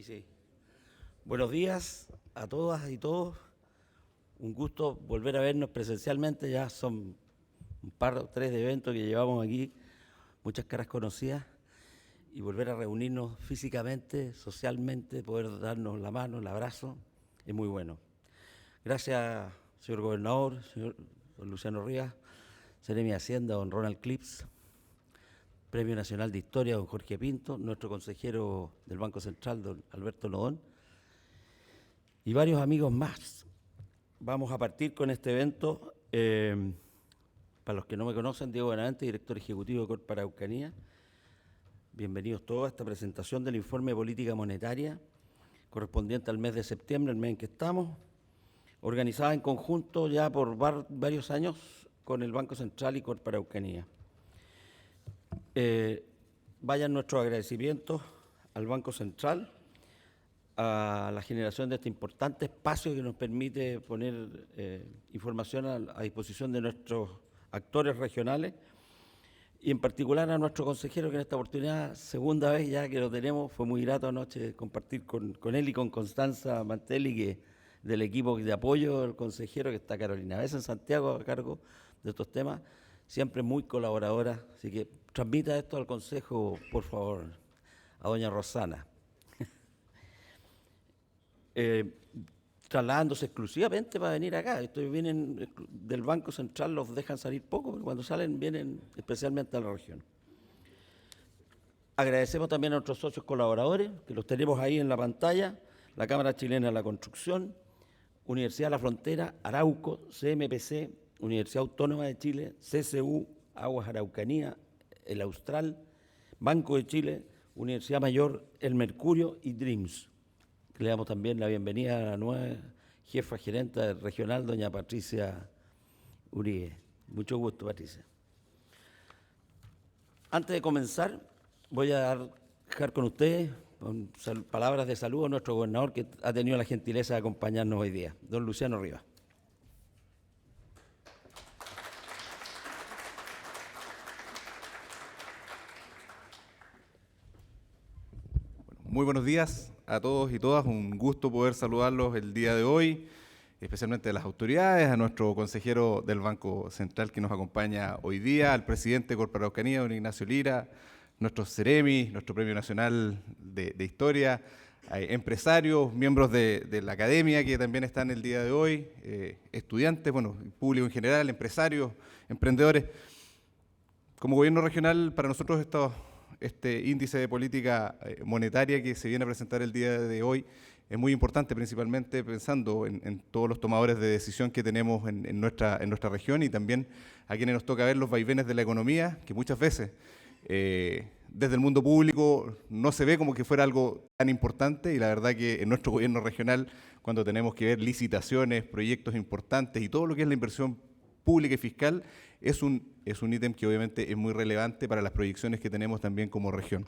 sí. Buenos días a todas y todos. Un gusto volver a vernos presencialmente. Ya son un par o tres de eventos que llevamos aquí, muchas caras conocidas, y volver a reunirnos físicamente, socialmente, poder darnos la mano, el abrazo, es muy bueno. Gracias, señor gobernador, señor don Luciano Rivas, Seremi de Hacienda, don Ronald Clips, Premio Nacional de Historia, don Jorge Pinto, nuestro consejero del Banco Central, don Alberto Nodón, y varios amigos más. Vamos a partir con este evento. Para los que no me conocen, Diego Benavente, director ejecutivo de Corp Araucanía. Bienvenidos todos a esta presentación del informe de política monetaria correspondiente al mes de septiembre, el mes en que estamos, organizada en conjunto ya por varios años con el Banco Central y Corp Araucanía. Vayan nuestros agradecimientos al Banco Central, a la generación de este importante espacio que nos permite poner información a disposición de nuestros actores regionales, y en particular a nuestro consejero, que en esta oportunidad, segunda vez ya que lo tenemos, fue muy grato anoche compartir con él y con Constanza Mantelli, que del equipo de apoyo del consejero, que está Carolina Besa en Santiago a cargo de estos temas, siempre muy colaboradora. Así que transmita esto al consejo, por favor, a doña Rosana. Trasladándose exclusivamente para venir acá. Estos vienen del Banco Central, los dejan salir poco, pero cuando salen vienen especialmente a la región. Agradecemos también a nuestros socios colaboradores, que los tenemos ahí en la pantalla: la Cámara Chilena de la Construcción, Universidad de la Frontera, Arauco, CMPC, Universidad Autónoma de Chile, CCU, Aguas Araucanía, el Austral, Banco de Chile, Universidad Mayor, el Mercurio y DREAMS. Le damos también la bienvenida a la nueva jefa gerente regional, doña Patricia Uribe. Mucho gusto, Patricia. Antes de comenzar, voy a dejar con ustedes con palabras de saludo a nuestro gobernador, que ha tenido la gentileza de acompañarnos hoy día, don Luciano Rivas. Muy buenos días a todos y todas, un gusto poder saludarlos el día de hoy, especialmente a las autoridades, a nuestro consejero del Banco Central que nos acompaña hoy día, al presidente de Corp Araucanía, don Ignacio Lira, nuestros Seremi, nuestro Premio Nacional de Historia, empresarios, miembros de la academia que también están el día de hoy, estudiantes, bueno, público en general, empresarios, emprendedores. Como gobierno regional, para nosotros este índice de política monetaria que se viene a presentar el día de hoy es muy importante, principalmente pensando en todos los tomadores de decisión que tenemos en nuestra región, y también a quienes nos toca ver los vaivenes de la economía, que muchas veces desde el mundo público no se ve como que fuera algo tan importante, y la verdad que en nuestro gobierno regional, cuando tenemos que ver licitaciones, proyectos importantes y todo lo que es la inversión pública y fiscal, es un ítem que obviamente es muy relevante para las proyecciones que tenemos también como región.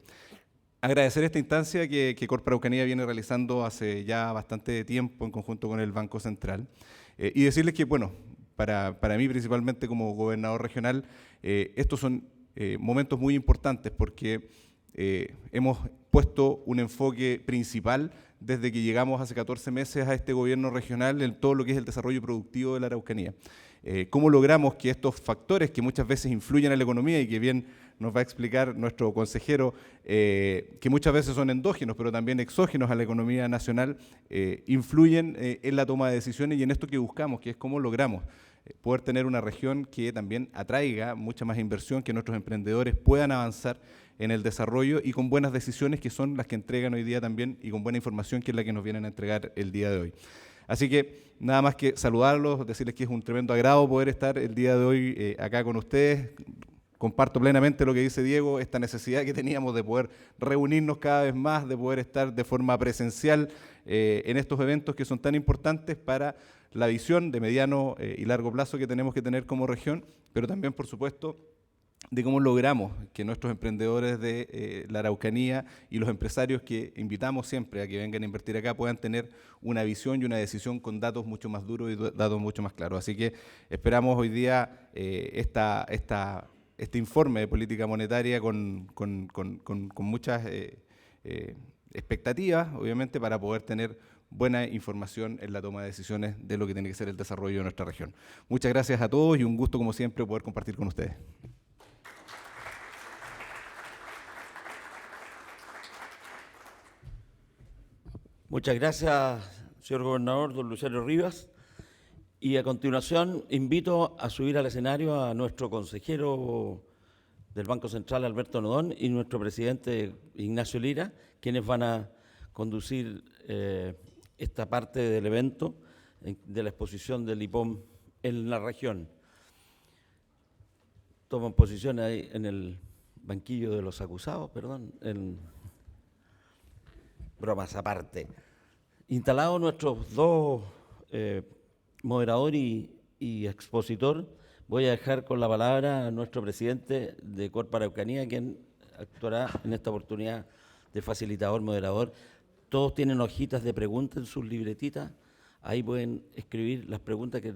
Agradecer esta instancia que Corp Araucanía viene realizando hace ya bastante tiempo en conjunto con el Banco Central, y decirles que, bueno, para mí principalmente como gobernador regional, estos son momentos muy importantes porque hemos puesto un enfoque principal desde que llegamos hace 14 meses a este gobierno regional en todo lo que es el desarrollo productivo de la Araucanía. ¿Cómo logramos que estos factores que muchas veces influyen en la economía y que bien nos va a explicar nuestro consejero, que muchas veces son endógenos pero también exógenos a la economía nacional, influyen en la toma de decisiones y en esto que buscamos, que es cómo logramos poder tener una región que también atraiga mucha más inversión, que nuestros emprendedores puedan avanzar en el desarrollo y con buenas decisiones, que son las que entregan hoy día también, y con buena información, que es la que nos vienen a entregar el día de hoy. Así que nada más que saludarlos, decirles que es un tremendo agrado poder estar el día de hoy acá con ustedes. Comparto plenamente lo que dice Diego, esta necesidad que teníamos de poder reunirnos cada vez más, de poder estar de forma presencial en estos eventos que son tan importantes para la visión de mediano y largo plazo que tenemos que tener como región, pero también, por supuesto, de cómo logramos que nuestros emprendedores de la Araucanía y los empresarios que invitamos siempre a que vengan a invertir acá puedan tener una visión y una decisión con datos mucho más duros y datos mucho más claros. Así que esperamos hoy día este informe de política monetaria con muchas expectativas, obviamente, para poder tener buena información en la toma de decisiones de lo que tiene que ser el desarrollo de nuestra región. Muchas gracias a todos y un gusto, como siempre, poder compartir con ustedes. Muchas gracias, señor gobernador, don Luciano Rivas. Y a continuación invito a subir al escenario a nuestro consejero del Banco Central, Alberto Nodón, y nuestro presidente, Ignacio Lira, quienes van a conducir esta parte del evento de la exposición del IPOM en la región. Toman posición ahí en el banquillo de los acusados, perdón, bromas aparte. Instalados nuestros dos moderador y expositor, voy a dejar con la palabra a nuestro presidente de Corpa Araucanía, quien actuará en esta oportunidad de facilitador, moderador. Todos tienen hojitas de preguntas en sus libretitas. Ahí pueden escribir las preguntas que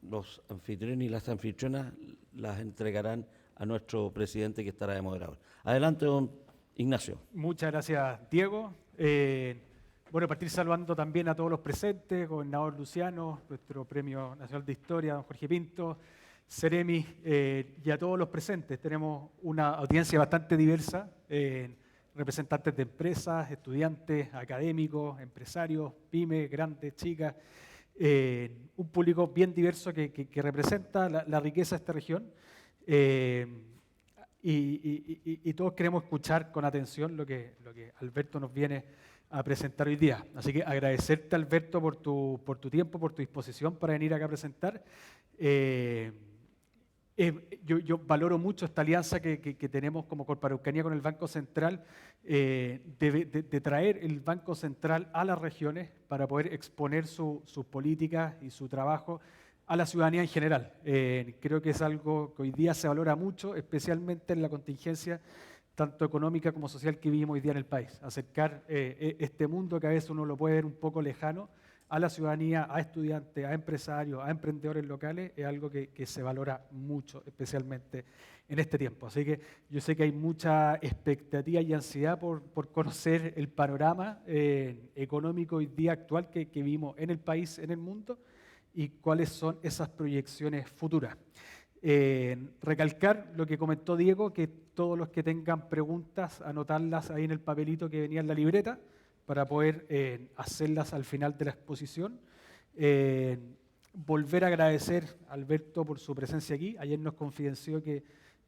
los anfitriones y las anfitrionas las entregarán a nuestro presidente, que estará de moderador. Adelante, don Ignacio. Muchas gracias, Diego. Bueno, partir saludando también a todos los presentes, gobernador Luciano, nuestro Premio Nacional de Historia, don Jorge Pinto, Seremi, y a todos los presentes. Tenemos una audiencia bastante diversa, representantes de empresas, estudiantes, académicos, empresarios, pymes, grandes, chicas, un público bien diverso que representa la riqueza de esta región. Y todos queremos escuchar con atención lo que Alberto nos viene a presentar hoy día. Así que agradecerte, Alberto, por tu tiempo, por tu disposición para venir acá a presentar. Yo valoro mucho esta alianza que tenemos como Corpa Araucanía con el Banco Central, de traer el Banco Central a las regiones para poder exponer sus políticas y su trabajo a la ciudadanía en general. Creo que es algo que hoy día se valora mucho, especialmente en la contingencia tanto económica como social que vivimos hoy día en el país. Acercar este mundo que a veces uno lo puede ver un poco lejano a la ciudadanía, a estudiantes, a empresarios, a emprendedores locales, es algo que se valora mucho, especialmente en este tiempo. Así que yo sé que hay mucha expectativa y ansiedad por conocer el panorama económico hoy día actual que vivimos en el país, en el mundo, y cuáles son esas proyecciones futuras. Recalcar lo que comentó Diego, que todos los que tengan preguntas, anotarlas ahí en el papelito que venía en la libreta para poder hacerlas al final de la exposición. Volver a agradecer a Alberto por su presencia aquí. Ayer nos confidenció que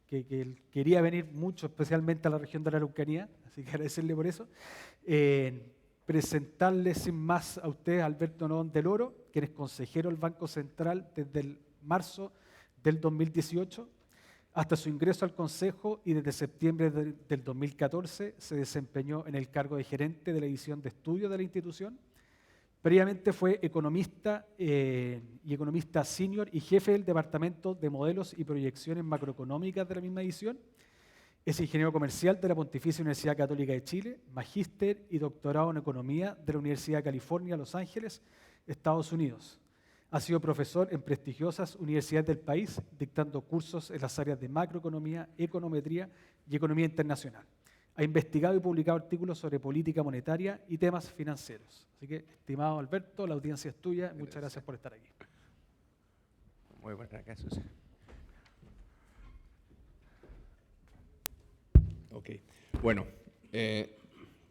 él quería venir mucho, especialmente a la región de la Araucanía, así que agradecerle por eso. Presentarle sin más a ustedes a Alberto Nodón del Oro, quien es consejero del Banco Central desde el marzo del 2018 hasta su ingreso al Consejo, y desde septiembre del 2014 se desempeñó en el cargo de gerente de la división de estudios de la institución. Previamente fue economista y economista senior y jefe del Departamento de Modelos y Proyecciones Macroeconómicas de la misma división. Es ingeniero comercial de la Pontificia Universidad Católica de Chile, magíster y doctorado en Economía de la Universidad de California, Los Ángeles, Estados Unidos. Ha sido profesor en prestigiosas universidades del país, dictando cursos en las áreas de macroeconomía, econometría y economía internacional. Ha investigado y publicado artículos sobre política monetaria y temas financieros. Así que, estimado Alberto, la audiencia es tuya. Muchas gracias por estar aquí. Muy buenas gracias. Ok, bueno,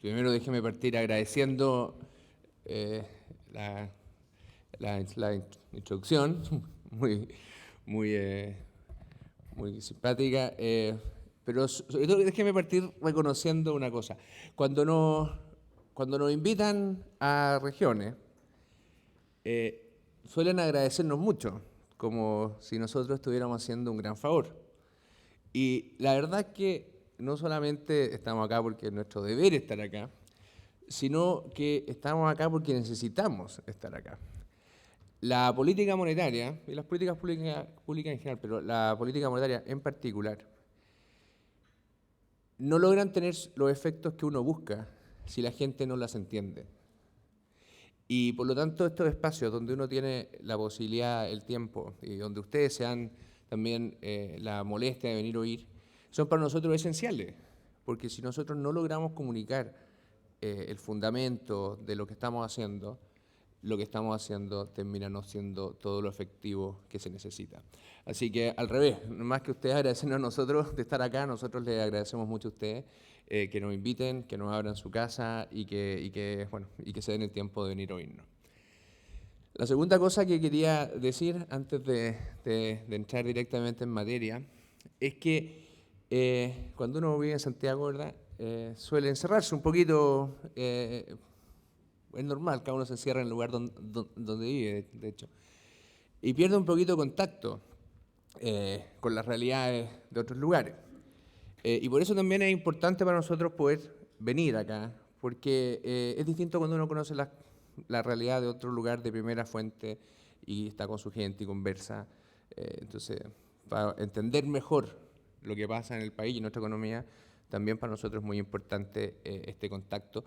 primero déjeme partir agradeciendo la introducción, muy simpática, pero sobre todo déjeme partir reconociendo una cosa. Cuando nos invitan a regiones, suelen agradecernos mucho, como si nosotros estuviéramos haciendo un gran favor. Y la verdad es que no solamente estamos acá porque es nuestro deber estar acá, sino que estamos acá porque necesitamos estar acá. La política monetaria, y las políticas públicas en general, pero la política monetaria en particular, no logran tener los efectos que uno busca si la gente no las entiende. Y por lo tanto, estos espacios donde uno tiene la posibilidad, el tiempo, y donde ustedes se dan también la molestia de venir a oír, son para nosotros esenciales, porque si nosotros no logramos comunicar el fundamento de lo que estamos haciendo termina no siendo todo lo efectivo que se necesita. Así que al revés, más que ustedes agradecernos a nosotros de estar acá, nosotros les agradecemos mucho a ustedes que nos inviten, que nos abran su casa y que se den el tiempo de venir a oírnos. La segunda cosa que quería decir antes de entrar directamente en materia es que cuando uno vive en Santiago, ¿verdad? Suele encerrarse un poquito. Es normal, cada uno se encierra en el lugar donde vive, de hecho, y pierde un poquito de contacto con las realidades de otros lugares. Y por eso también es importante para nosotros poder venir acá, porque es distinto cuando uno conoce la realidad de otro lugar de primera fuente y está con su gente y conversa. Entonces, para entender mejor lo que pasa en el país y nuestra economía, también para nosotros es muy importante este contacto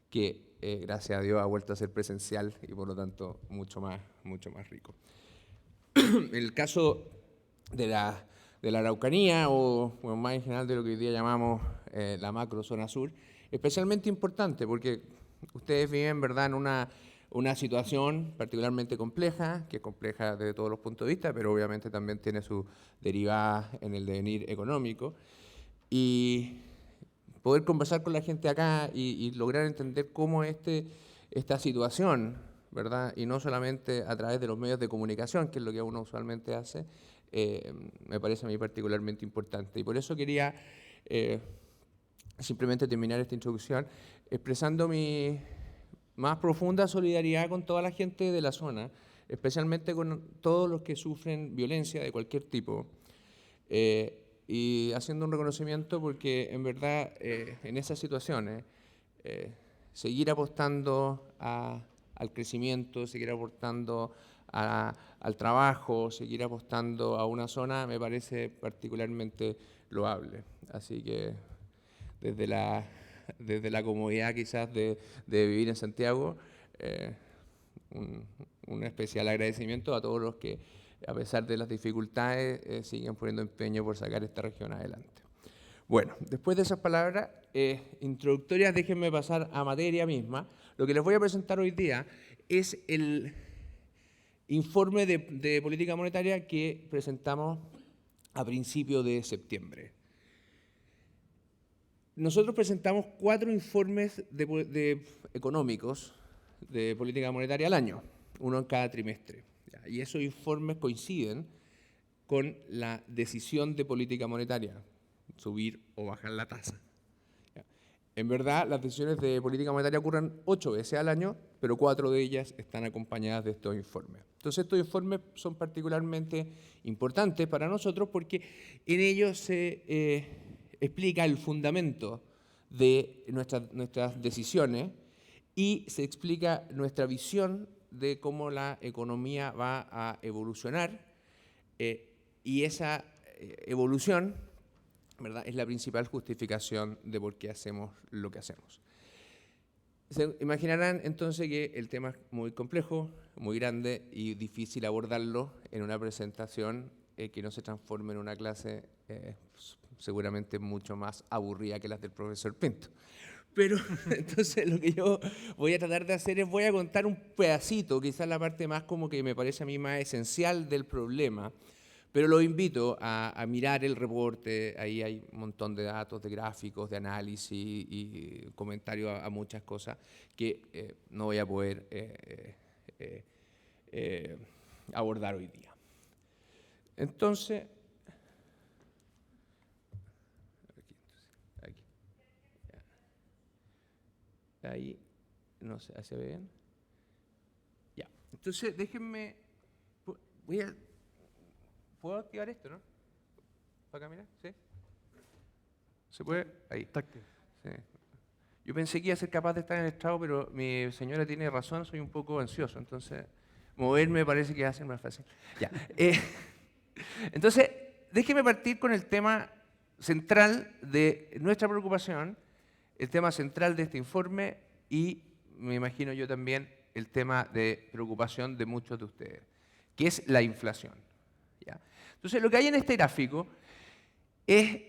que, gracias a Dios, ha vuelto a ser presencial y por lo tanto mucho más rico. El caso de la Araucanía, o bueno, más en general de lo que hoy día llamamos la macro zona sur, especialmente importante porque ustedes viven, ¿verdad?, en una situación particularmente compleja, que es compleja desde todos los puntos de vista, pero obviamente también tiene su derivada en el devenir económico. Y poder conversar con la gente acá y lograr entender cómo esta situación, ¿verdad?, y no solamente a través de los medios de comunicación, que es lo que uno usualmente hace, me parece a mí particularmente importante. Y por eso quería simplemente terminar esta introducción expresando mi más profunda solidaridad con toda la gente de la zona, especialmente con todos los que sufren violencia de cualquier tipo, y haciendo un reconocimiento porque en verdad en esas situaciones seguir apostando al crecimiento, seguir apostando al trabajo, seguir apostando a una zona me parece particularmente loable. Así que desde la comodidad quizás de vivir en Santiago, un especial agradecimiento a todos los que, a pesar de las dificultades, siguen poniendo empeño por sacar esta región adelante. Bueno, después de esas palabras introductorias, déjenme pasar a materia misma. Lo que les voy a presentar hoy día es el informe de política monetaria que presentamos a principios de septiembre. Nosotros presentamos 4 informes económicos de política monetaria al año, uno en cada trimestre. Y esos informes coinciden con la decisión de política monetaria, subir o bajar la tasa. En verdad, las decisiones de política monetaria ocurren 8 veces al año, pero 4 de ellas están acompañadas de estos informes. Entonces, estos informes son particularmente importantes para nosotros porque en ellos se explica el fundamento de nuestras decisiones y se explica nuestra visión de cómo la economía va a evolucionar, y esa evolución, ¿verdad?, es la principal justificación de por qué hacemos lo que hacemos. Se imaginarán entonces que el tema es muy complejo, muy grande y difícil abordarlo en una presentación que no se transforme en una clase seguramente mucho más aburrida que las del profesor Pinto. Pero entonces lo que yo voy a tratar de hacer es voy a contar un pedacito, quizás la parte más como que me parece a mí más esencial del problema, pero los invito a mirar el reporte. Ahí hay un montón de datos, de gráficos, de análisis y comentarios a muchas cosas que no voy a poder abordar hoy día. Entonces, ahí, no sé, ¿se ve bien? Ya, entonces déjenme, ¿puedo activar esto, no? ¿Para acá, mira? ¿Sí? ¿Se puede? Ahí. Sí. Yo pensé que iba a ser capaz de estar en el estrado, pero mi señora tiene razón, soy un poco ansioso, entonces moverme parece que va a ser más fácil. Ya. Entonces, déjenme partir con el tema central de nuestra preocupación, el tema central de este informe y, me imagino yo también, el tema de preocupación de muchos de ustedes, que es la inflación. ¿Ya? Entonces, lo que hay en este gráfico es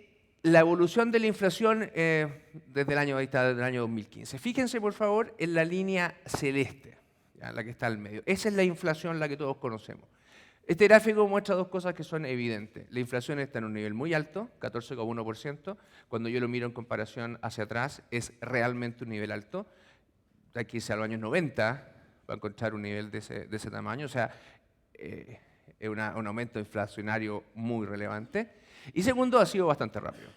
la evolución de la inflación desde el año 2015. Fíjense, por favor, en la línea celeste, ¿ya? La que está al medio. Esa es la inflación, la que todos conocemos. Este gráfico muestra dos cosas que son evidentes. La inflación está en un nivel muy alto, 14,1%. Cuando yo lo miro en comparación hacia atrás, es realmente un nivel alto. De aquí a los años 90 va a encontrar un nivel de ese tamaño. O sea, es un aumento inflacionario muy relevante. Y segundo, ha sido bastante rápido.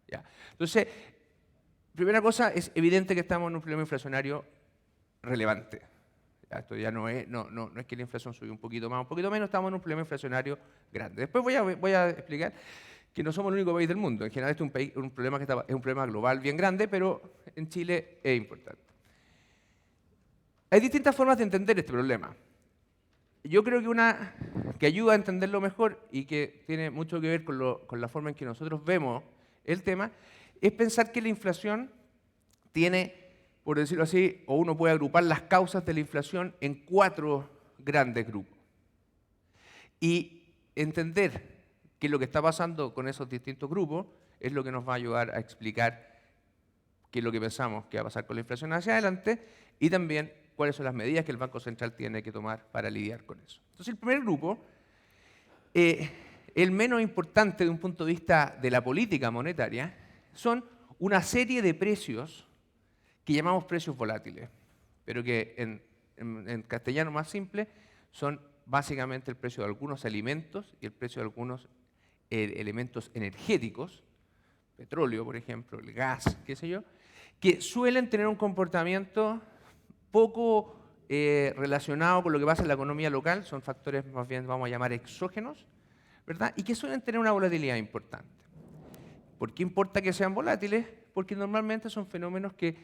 ¿Ya? Entonces, primera cosa, es evidente que estamos en un problema inflacionario relevante. ¿Ya? Esto ya no es que la inflación subió un poquito más, un poquito menos, estamos en un problema inflacionario grande. Después voy a explicar que no somos el único país del mundo. En general, este es un problema es un problema global bien grande, pero en Chile es importante. Hay distintas formas de entender este problema. Yo creo que una que ayuda a entenderlo mejor y que tiene mucho que ver con la forma en que nosotros vemos el tema es pensar que la inflación tiene, por decirlo así, o uno puede agrupar las causas de la inflación en 4 grandes grupos. Y entender qué es lo que está pasando con esos distintos grupos es lo que nos va a ayudar a explicar qué es lo que pensamos que va a pasar con la inflación hacia adelante y también cuáles son las medidas que el Banco Central tiene que tomar para lidiar con eso. Entonces, el primer grupo, el menos importante de un punto de vista de la política monetaria, son una serie de precios que llamamos precios volátiles, pero que en castellano más simple son básicamente el precio de algunos alimentos y el precio de algunos elementos energéticos, petróleo, por ejemplo, el gas, qué sé yo, que suelen tener un comportamiento poco relacionado con lo que pasa en la economía local, son factores más bien, vamos a llamar, exógenos, ¿verdad? Y que suelen tener una volatilidad importante. ¿Por qué importa que sean volátiles? Porque normalmente son fenómenos que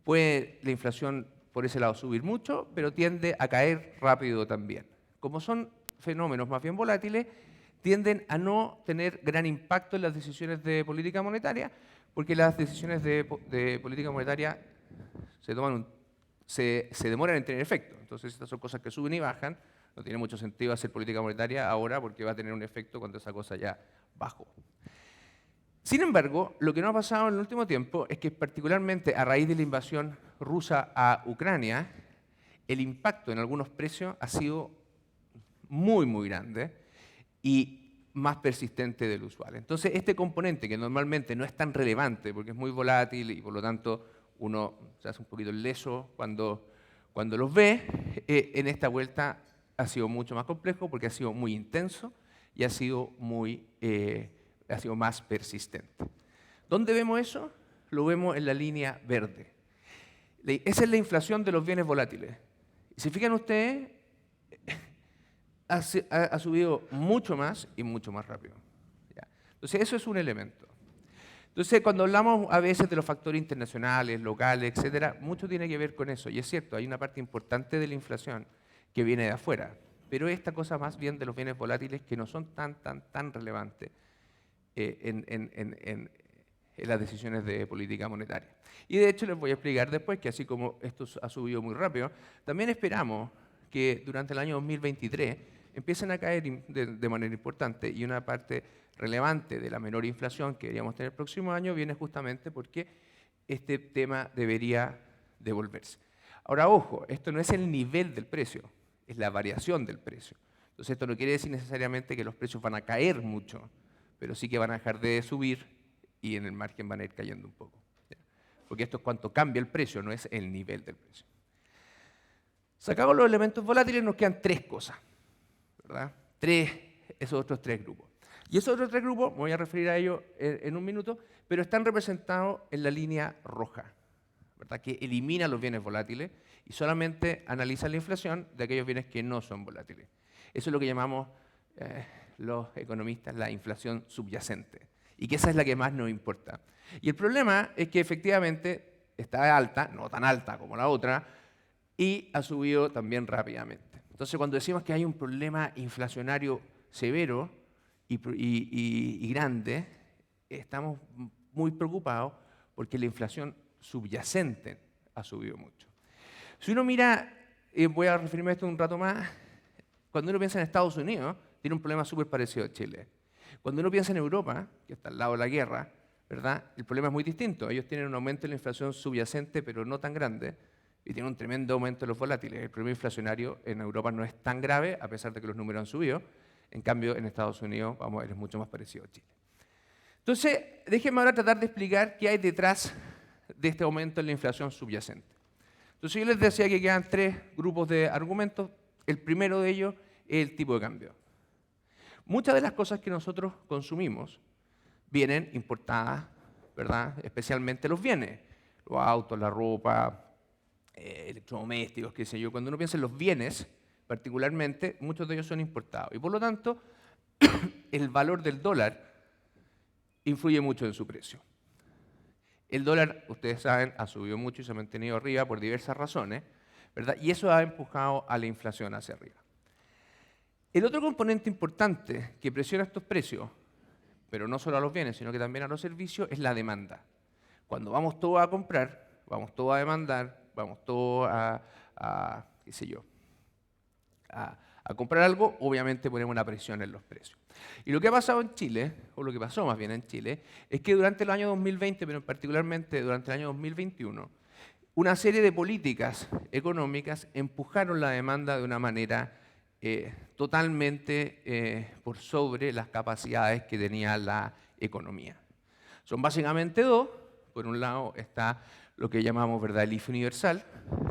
puede la inflación por ese lado subir mucho, pero tiende a caer rápido también. Como son fenómenos más bien volátiles, tienden a no tener gran impacto en las decisiones de política monetaria, porque las decisiones de política monetaria se demoran en tener efecto. Entonces, estas son cosas que suben y bajan. No tiene mucho sentido hacer política monetaria ahora porque va a tener un efecto cuando esa cosa ya bajó. Sin embargo, lo que no ha pasado en el último tiempo es que particularmente a raíz de la invasión rusa a Ucrania, el impacto en algunos precios ha sido muy, muy grande y más persistente del usual. Entonces, este componente que normalmente no es tan relevante porque es muy volátil y por lo tanto uno se hace un poquito leso cuando los ve, en esta vuelta ha sido mucho más complejo porque ha sido muy intenso y ha sido más persistente. ¿Dónde vemos eso? Lo vemos en la línea verde. Esa es la inflación de los bienes volátiles. Y si fijan ustedes, ha subido mucho más y mucho más rápido. ¿Ya? Entonces, eso es un elemento. Entonces, cuando hablamos a veces de los factores internacionales, locales, etcétera, mucho tiene que ver con eso. Y es cierto, hay una parte importante de la inflación que viene de afuera. Pero esta cosa más bien de los bienes volátiles que no son tan relevantes en las decisiones de política monetaria. Y de hecho les voy a explicar después que así como esto ha subido muy rápido, también esperamos que durante el año 2023 empiecen a caer de manera importante y una parte relevante de la menor inflación que deberíamos tener el próximo año viene justamente porque este tema debería devolverse. Ahora, ojo, esto no es el nivel del precio, es la variación del precio. Entonces, esto no quiere decir necesariamente que los precios van a caer mucho, pero sí que van a dejar de subir y en el margen van a ir cayendo un poco. ¿Ya? Porque esto es cuánto cambia el precio, no es el nivel del precio. Sacamos los elementos volátiles, nos quedan 3 cosas, ¿verdad? Esos otros 3 grupos. Y esos otros 3 grupos, me voy a referir a ellos en un minuto, pero están representados en la línea roja, ¿verdad? Que elimina los bienes volátiles y solamente analiza la inflación de aquellos bienes que no son volátiles. Eso es lo que llamamos los economistas la inflación subyacente, y que esa es la que más nos importa. Y el problema es que efectivamente está alta, no tan alta como la otra, y ha subido también rápidamente. Entonces, cuando decimos que hay un problema inflacionario severo y grande, estamos muy preocupados porque la inflación subyacente ha subido mucho. Si uno mira, voy a referirme a esto un rato más, cuando uno piensa en Estados Unidos, tiene un problema súper parecido a Chile. Cuando uno piensa en Europa, que está al lado de la guerra, ¿verdad? El problema es muy distinto. Ellos tienen un aumento de la inflación subyacente, pero no tan grande, y tienen un tremendo aumento de los volátiles. El problema inflacionario en Europa no es tan grave, a pesar de que los números han subido. En cambio, en Estados Unidos, vamos a ver, es mucho más parecido a Chile. Entonces, déjenme ahora tratar de explicar qué hay detrás de este aumento en la inflación subyacente. Entonces, yo les decía que quedan 3 grupos de argumentos. El primero de ellos es el tipo de cambio. Muchas de las cosas que nosotros consumimos vienen importadas, ¿verdad? Especialmente los bienes, los autos, la ropa, electrodomésticos, qué sé yo. Cuando uno piensa en los bienes, particularmente, muchos de ellos son importados. Y por lo tanto, el valor del dólar influye mucho en su precio. El dólar, ustedes saben, ha subido mucho y se ha mantenido arriba por diversas razones, ¿verdad? Y eso ha empujado a la inflación hacia arriba. El otro componente importante que presiona estos precios, pero no solo a los bienes, sino que también a los servicios, es la demanda. Cuando vamos todos a comprar, vamos todos a demandar, vamos todos qué sé yo, a comprar algo, obviamente ponemos una presión en los precios. Y lo que ha pasado en Chile, o lo que pasó más bien en Chile, es que durante el año 2020, pero particularmente durante el año 2021, una serie de políticas económicas empujaron la demanda de una manera totalmente por sobre las capacidades que tenía la economía. Son básicamente 2. Por un lado está lo que llamamos, ¿verdad?, el IFE universal,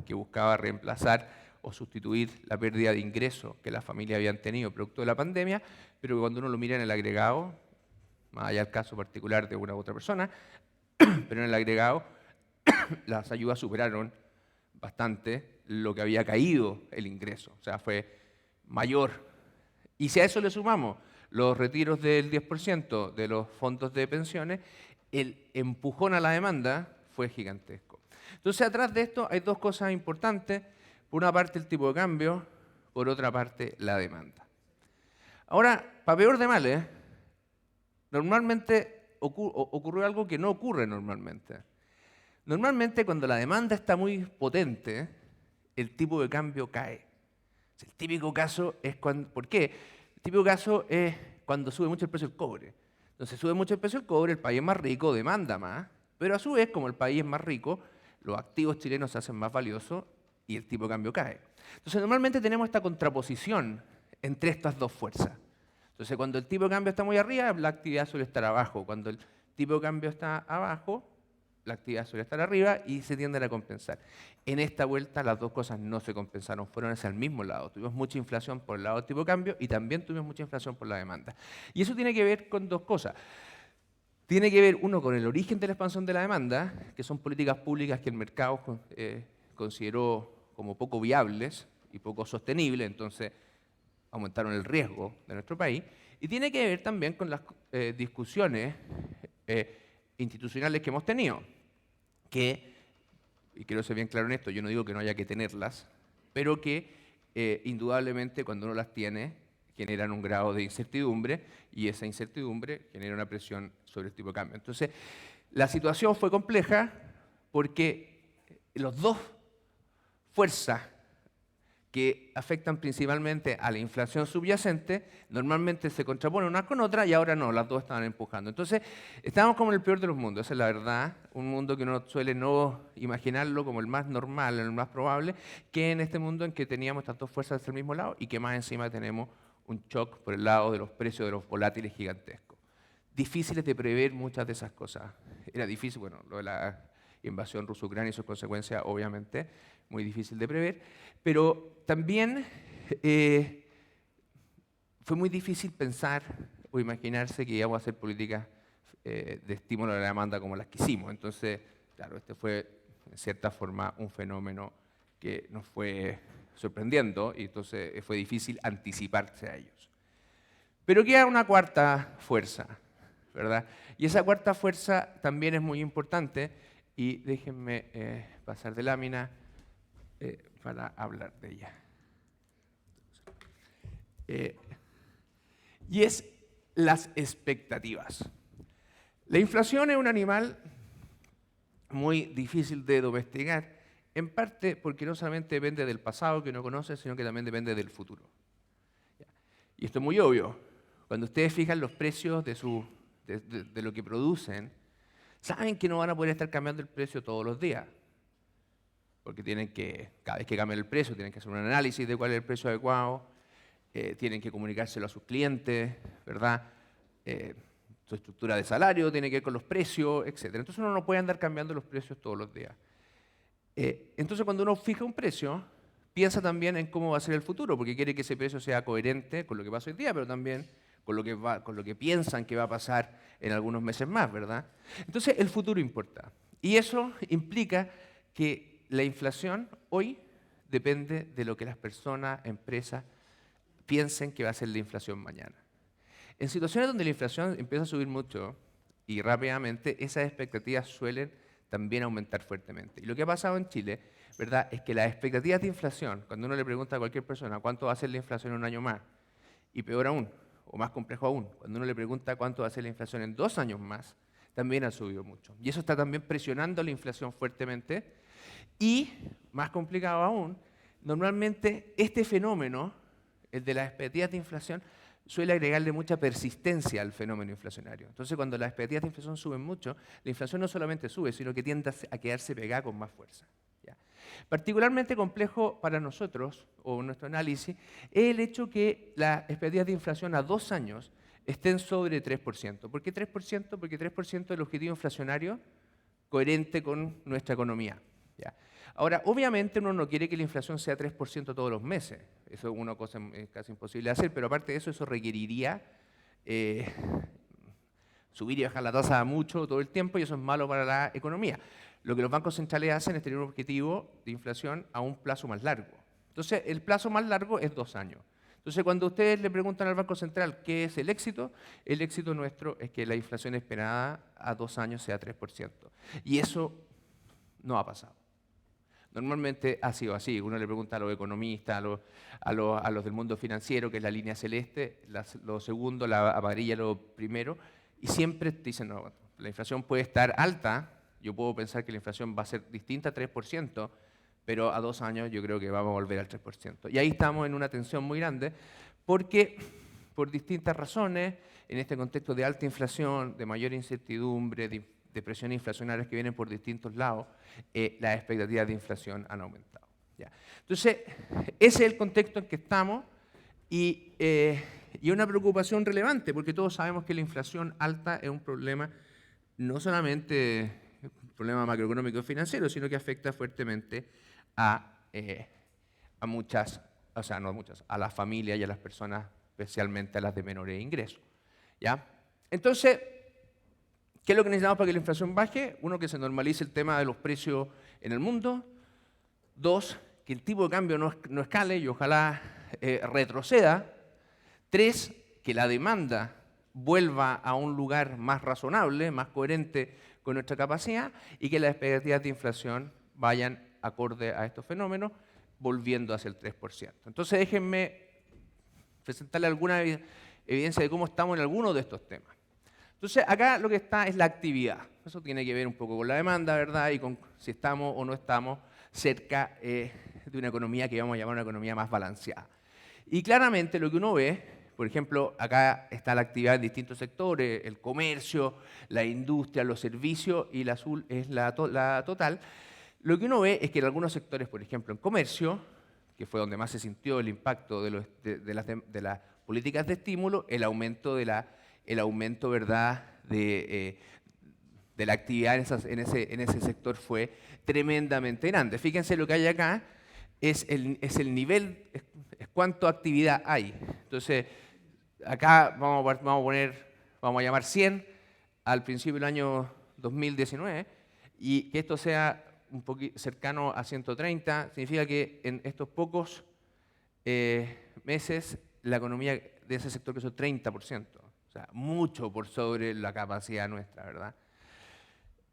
que buscaba reemplazar o sustituir la pérdida de ingresos que las familias habían tenido producto de la pandemia, pero que cuando uno lo mira en el agregado, más allá del caso particular de una u otra persona, pero en el agregado las ayudas superaron bastante lo que había caído el ingreso, o sea, fue mayor. Y si a eso le sumamos los retiros del 10% de los fondos de pensiones, el empujón a la demanda fue gigantesco. Entonces, atrás de esto hay 2 cosas importantes. Por una parte, el tipo de cambio, por otra parte, la demanda. Ahora, para peor de males, normalmente ocurrió algo que no ocurre normalmente. Normalmente, cuando la demanda está muy potente, el tipo de cambio cae. El típico caso es cuando... ¿Por qué? El típico caso es cuando sube mucho el precio del cobre. Entonces, sube mucho el precio del cobre, el país más rico demanda más, pero a su vez, como el país es más rico, los activos chilenos se hacen más valiosos y el tipo de cambio cae. Entonces, normalmente tenemos esta contraposición entre estas 2 fuerzas. Entonces, cuando el tipo de cambio está muy arriba, la actividad suele estar abajo. Cuando el tipo de cambio está abajo, la actividad suele estar arriba y se tienden a compensar. En esta vuelta las 2 cosas no se compensaron, fueron hacia el mismo lado. Tuvimos mucha inflación por el lado del tipo de cambio y también tuvimos mucha inflación por la demanda. Y eso tiene que ver con 2 cosas. Tiene que ver, uno, con el origen de la expansión de la demanda, que son políticas públicas que el mercado consideró como poco viables y poco sostenibles, entonces aumentaron el riesgo de nuestro país. Y tiene que ver también con las discusiones institucionales que hemos tenido, que, y quiero ser bien claro en esto, yo no digo que no haya que tenerlas, pero que indudablemente cuando uno las tiene generan un grado de incertidumbre y esa incertidumbre genera una presión sobre el tipo de cambio. Entonces, la situación fue compleja porque los 2 fuerzas que afectan principalmente a la inflación subyacente, normalmente se contraponen unas con otras y ahora no, las 2 estaban empujando. Entonces, estamos como en el peor de los mundos, esa es la verdad, un mundo que uno suele no imaginarlo como el más normal, el más probable, que en este mundo en que teníamos estas 2 fuerzas hacia el mismo lado y que más encima tenemos un shock por el lado de los precios de los volátiles gigantescos. Difíciles de prever muchas de esas cosas. Era difícil, bueno, lo de la invasión ruso-ucrania y sus consecuencias, obviamente, muy difícil de prever, pero también fue muy difícil pensar o imaginarse que íbamos a hacer políticas de estímulo a la demanda como las que hicimos. Entonces, claro, este fue, en cierta forma, un fenómeno que nos fue sorprendiendo y entonces fue difícil anticiparse a ellos. Pero queda una cuarta fuerza, ¿verdad? Y esa cuarta fuerza también es muy importante y déjenme pasar de lámina para hablar de ella. Y es las expectativas. La inflación es un animal muy difícil de domesticar, en parte porque no solamente depende del pasado que uno conoce, sino que también depende del futuro. Y esto es muy obvio. Cuando ustedes fijan los precios de lo que producen, saben que no van a poder estar cambiando el precio todos los días. Porque cada vez que cambian el precio, tienen que hacer un análisis de cuál es el precio adecuado, tienen que comunicárselo a sus clientes, ¿verdad? Su estructura de salario tiene que ver con los precios, etc. Entonces uno no puede andar cambiando los precios todos los días. Entonces cuando uno fija un precio, piensa también en cómo va a ser el futuro, porque quiere que ese precio sea coherente con lo que pasa hoy día, pero también con lo que piensan que va a pasar en algunos meses más, ¿verdad? Entonces el futuro importa. Y eso implica que la inflación hoy depende de lo que las personas, empresas, piensen que va a ser la inflación mañana. En situaciones donde la inflación empieza a subir mucho y rápidamente, esas expectativas suelen también aumentar fuertemente. Y lo que ha pasado en Chile, ¿verdad?, es que las expectativas de inflación, cuando uno le pregunta a cualquier persona cuánto va a ser la inflación en un año más, y peor aún, o más complejo aún, cuando uno le pregunta cuánto va a ser la inflación en 2 años más, también ha subido mucho. Y eso está también presionando la inflación fuertemente. Y, más complicado aún, normalmente este fenómeno, el de las expectativas de inflación, suele agregarle mucha persistencia al fenómeno inflacionario. Entonces, cuando las expectativas de inflación suben mucho, la inflación no solamente sube, sino que tiende a quedarse pegada con más fuerza. ¿Ya? Particularmente complejo para nosotros, o nuestro análisis, es el hecho que las expectativas de inflación a 2 años estén sobre 3%. ¿Por qué 3%? Porque 3% es el objetivo inflacionario coherente con nuestra economía. ¿Ya? Ahora, obviamente uno no quiere que la inflación sea 3% todos los meses. Eso es una cosa casi imposible de hacer, pero aparte de eso, eso requeriría subir y bajar la tasa mucho todo el tiempo, y eso es malo para la economía. Lo que los bancos centrales hacen es tener un objetivo de inflación a un plazo más largo. Entonces, el plazo más largo es 2 años. Entonces, cuando ustedes le preguntan al Banco Central qué es el éxito nuestro es que la inflación esperada a 2 años sea 3%. Y eso no ha pasado. Normalmente ha sido así. Uno le pregunta a los economistas, a los del mundo financiero, que es la línea celeste, lo segundo, la amarilla, lo primero, y siempre te dicen, no, la inflación puede estar alta, yo puedo pensar que la inflación va a ser distinta a 3%, pero a 2 años yo creo que vamos a volver al 3%. Y ahí estamos en una tensión muy grande, porque por distintas razones, en este contexto de alta inflación, de mayor incertidumbre, de presiones inflacionarias que vienen por distintos lados, las expectativas de inflación han aumentado. ¿Ya? Entonces, ese es el contexto en que estamos y una preocupación relevante, porque todos sabemos que la inflación alta es un problema, no solamente un problema macroeconómico y financiero, sino que afecta fuertemente a muchas, o sea, no a muchas, a las familias y a las personas, especialmente a las de menores ingresos. ¿Ya? Entonces, ¿qué es lo que necesitamos para que la inflación baje? 1, que se normalice el tema de los precios en el mundo. 2, que el tipo de cambio no escale y ojalá retroceda. 3, que la demanda vuelva a un lugar más razonable, más coherente con nuestra capacidad, y que las expectativas de inflación vayan acorde a estos fenómenos, volviendo hacia el 3%. Entonces déjenme presentarle alguna evidencia de cómo estamos en algunos de estos temas. Entonces, acá lo que está es la actividad. Eso tiene que ver un poco con la demanda, ¿verdad? Y con si estamos o no estamos cerca de una economía que vamos a llamar una economía más balanceada. Y claramente lo que uno ve, por ejemplo, acá está la actividad en distintos sectores, el comercio, la industria, los servicios, y el azul es la total. Lo que uno ve es que en algunos sectores, por ejemplo, en comercio, que fue donde más se sintió el impacto de las políticas de estímulo, el aumento, ¿verdad?, de la actividad en ese sector fue tremendamente grande. Fíjense lo que hay acá, es el nivel, es cuánta actividad hay. Entonces, acá vamos a llamar 100 al principio del año 2019, y que esto sea un poquito cercano a 130, significa que en estos pocos meses la economía de ese sector creció 30%. O sea, mucho por sobre la capacidad nuestra, ¿verdad?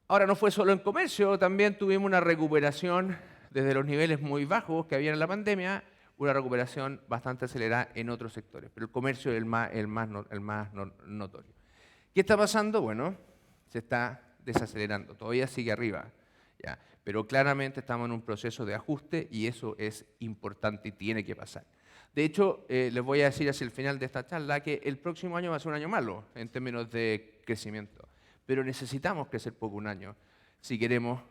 Ahora, no fue solo en comercio, también tuvimos una recuperación desde los niveles muy bajos que había en la pandemia, una recuperación bastante acelerada en otros sectores, pero el comercio es el más notorio. ¿Qué está pasando? Bueno, se está desacelerando, todavía sigue arriba, ¿ya? Pero claramente estamos en un proceso de ajuste y eso es importante y tiene que pasar. De hecho, les voy a decir hacia el final de esta charla que el próximo año va a ser un año malo en términos de crecimiento, pero necesitamos crecer poco un año si queremos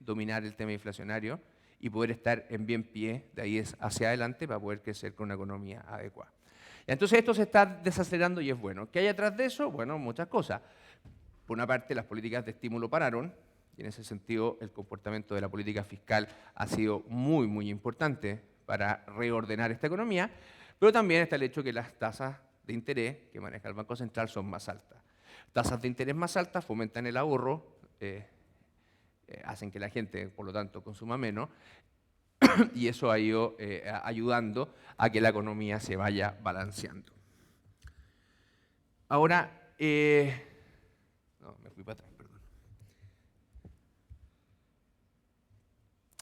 dominar el tema inflacionario y poder estar en bien pie de ahí hacia adelante para poder crecer con una economía adecuada. Entonces esto se está desacelerando y es bueno. ¿Qué hay atrás de eso? Bueno, muchas cosas. Por una parte, las políticas de estímulo pararon, y en ese sentido el comportamiento de la política fiscal ha sido muy, muy importante para reordenar esta economía, pero también está el hecho que las tasas de interés que maneja el Banco Central son más altas. Tasas de interés más altas fomentan el ahorro, hacen que la gente, por lo tanto, consuma menos, y eso ha ido ayudando a que la economía se vaya balanceando. Ahora, no, me fui para atrás, perdón.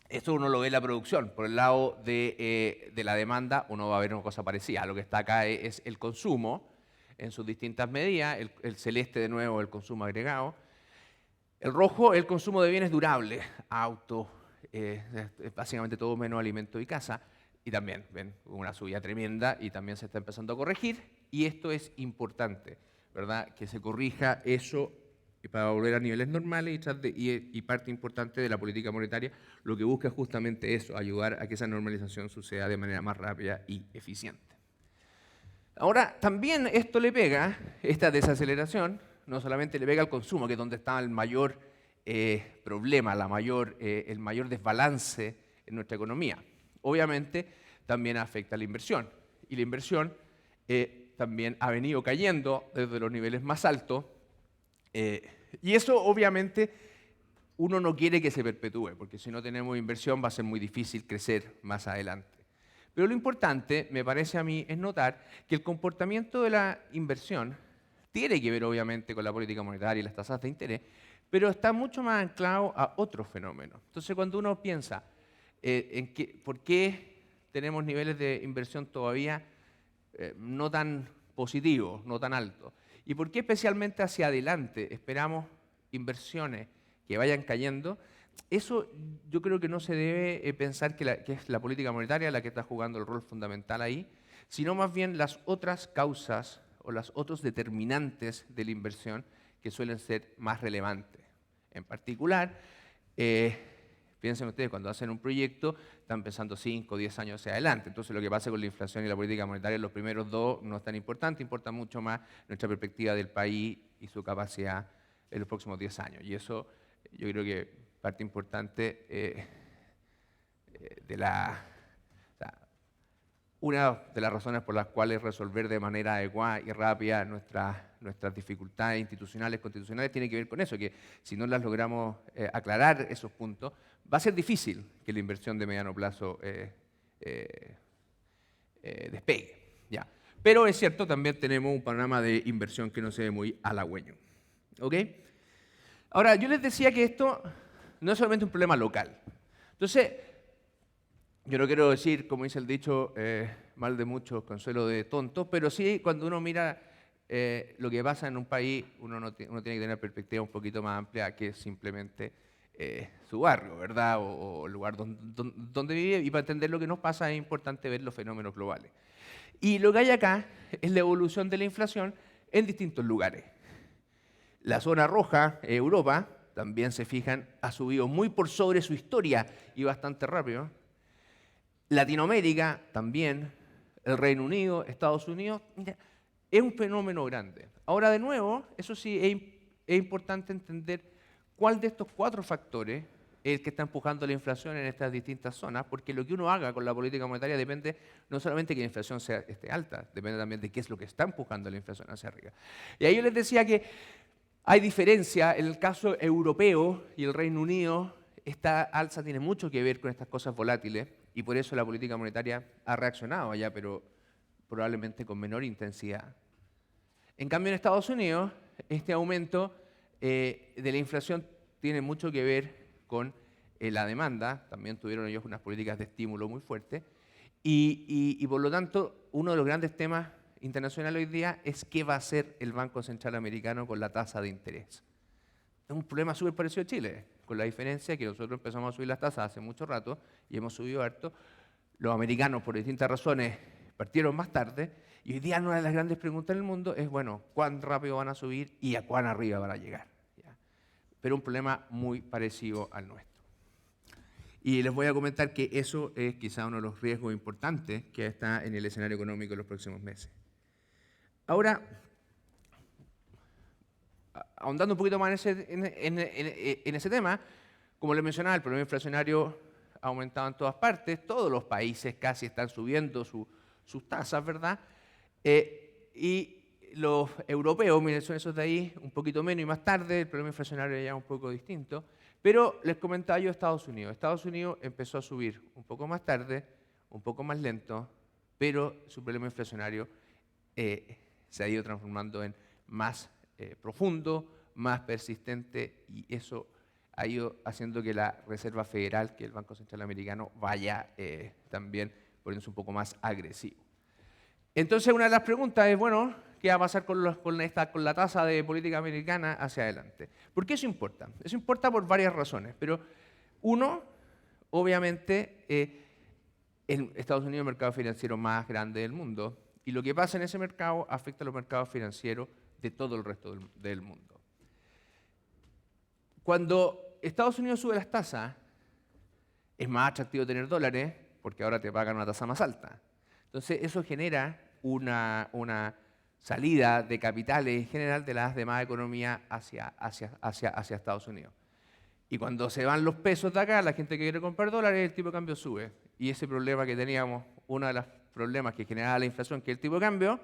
Esto uno lo ve en la producción. Por el lado de la demanda, uno va a ver una cosa parecida. Lo que está acá es el consumo en sus distintas medidas. El celeste, de nuevo, el consumo agregado. El rojo, el consumo de bienes durables, autos, básicamente todo menos alimento y casa. Y también, ven, una subida tremenda y también se está empezando a corregir. Y esto es importante, ¿verdad? Que se corrija eso para volver a niveles normales y parte importante de la política monetaria lo que busca es justamente eso, ayudar a que esa normalización suceda de manera más rápida y eficiente. Ahora, también esto le pega, esta desaceleración, no solamente le pega al consumo, que es donde está el mayor problema, el mayor desbalance en nuestra economía. Obviamente, también afecta a la inversión. Y la inversión también ha venido cayendo desde los niveles más altos. Y eso, obviamente, uno no quiere que se perpetúe, porque si no tenemos inversión va a ser muy difícil crecer más adelante. Pero lo importante, me parece a mí, es notar que el comportamiento de la inversión tiene que ver, obviamente, con la política monetaria y las tasas de interés, pero está mucho más anclado a otros fenómenos. Entonces, cuando uno piensa por qué tenemos niveles de inversión todavía no tan positivos, no tan altos, y por qué especialmente hacia adelante esperamos inversiones que vayan cayendo, eso yo creo que no se debe pensar que es la política monetaria la que está jugando el rol fundamental ahí, sino más bien las otras causas o los otros determinantes de la inversión que suelen ser más relevantes. En particular, piensen ustedes, cuando hacen un proyecto, están pensando 5 o 10 años hacia adelante. Entonces, lo que pasa con la inflación y la política monetaria, los primeros dos no es tan importante, importa mucho más nuestra perspectiva del país y su capacidad en los próximos 10 años. Y eso, yo creo que parte importante una de las razones por las cuales resolver de manera adecuada y rápida nuestras dificultades institucionales, constitucionales, tiene que ver con eso, que si no las logramos aclarar esos puntos, va a ser difícil que la inversión de mediano plazo despegue. ¿Ya? Pero es cierto, también tenemos un panorama de inversión que no se ve muy halagüeño. ¿Ok? Ahora, yo les decía que esto no es solamente un problema local. Entonces, yo no quiero decir, como dice el dicho, mal de muchos, consuelo de tontos, pero sí cuando uno mira lo que pasa en un país, uno tiene que tener una perspectiva un poquito más amplia que simplemente su barrio, ¿verdad? O el lugar donde vive. Y para entender lo que nos pasa es importante ver los fenómenos globales. Y lo que hay acá es la evolución de la inflación en distintos lugares. La zona roja, Europa, también se fijan, ha subido muy por sobre su historia y bastante rápido. Latinoamérica también, el Reino Unido, Estados Unidos, es un fenómeno grande. Ahora, de nuevo, eso sí, es importante entender cuál de estos 4 factores es el que está empujando la inflación en estas distintas zonas, porque lo que uno haga con la política monetaria depende no solamente de que la inflación esté alta, depende también de qué es lo que está empujando la inflación hacia arriba. Y ahí yo les decía que hay diferencia en el caso europeo y el Reino Unido. Esta alza tiene mucho que ver con estas cosas volátiles y por eso la política monetaria ha reaccionado allá, pero probablemente con menor intensidad. En cambio, en Estados Unidos, este aumento de la inflación tiene mucho que ver con la demanda. También tuvieron ellos unas políticas de estímulo muy fuertes. Y por lo tanto, uno de los grandes temas internacionales hoy día es qué va a hacer el Banco Central Americano con la tasa de interés. Es un problema súper parecido a Chile, con la diferencia que nosotros empezamos a subir las tasas hace mucho rato y hemos subido harto. Los americanos, por distintas razones, partieron más tarde, y hoy día una de las grandes preguntas en el mundo es, bueno, ¿cuán rápido van a subir y a cuán arriba van a llegar? ¿Ya? Pero un problema muy parecido al nuestro. Y les voy a comentar que eso es quizá uno de los riesgos importantes que está en el escenario económico en los próximos meses. Ahora, ahondando un poquito más en ese tema, como les mencionaba, el problema inflacionario ha aumentado en todas partes, todos los países casi están subiendo sus tasas, ¿verdad? Y los europeos, miren, son esos de ahí, un poquito menos y más tarde, el problema inflacionario ya es un poco distinto. Pero les comentaba yo Estados Unidos. Estados Unidos empezó a subir un poco más tarde, un poco más lento, pero su problema inflacionario se ha ido transformando en más profundo, más persistente, y eso ha ido haciendo que la Reserva Federal, que el Banco Central Americano, vaya también poniéndose un poco más agresivo. Entonces, una de las preguntas es, bueno, ¿qué va a pasar con la tasa de política americana hacia adelante? ¿Por qué eso importa? Eso importa por varias razones, pero uno, obviamente, en Estados Unidos es el mercado financiero más grande del mundo, y lo que pasa en ese mercado afecta a los mercados financieros de todo el resto del mundo. Cuando Estados Unidos sube las tasas, es más atractivo tener dólares porque ahora te pagan una tasa más alta. Entonces, eso genera una salida de capitales en general de las demás economías hacia Estados Unidos. Y cuando se van los pesos de acá, la gente que quiere comprar dólares, el tipo de cambio sube. Y ese problema que teníamos, uno de los problemas que generaba la inflación, que es el tipo de cambio,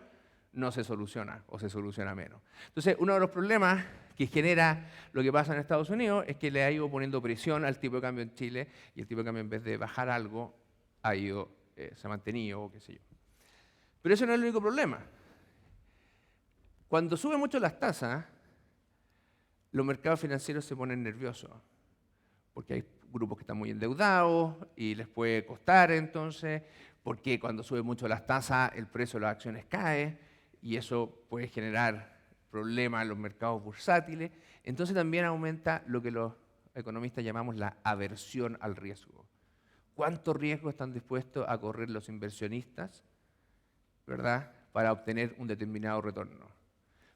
no se soluciona o se soluciona menos. Entonces, uno de los problemas que genera lo que pasa en Estados Unidos es que le ha ido poniendo presión al tipo de cambio en Chile, y el tipo de cambio, en vez de bajar algo, se ha mantenido o qué sé yo. Pero eso no es el único problema. Cuando suben mucho las tasas, los mercados financieros se ponen nerviosos, porque hay grupos que están muy endeudados y les puede costar entonces, porque cuando suben mucho las tasas, el precio de las acciones cae, y eso puede generar problemas en los mercados bursátiles. Entonces también aumenta lo que los economistas llamamos la aversión al riesgo. ¿Cuánto riesgo están dispuestos a correr los inversionistas, ¿verdad?, para obtener un determinado retorno?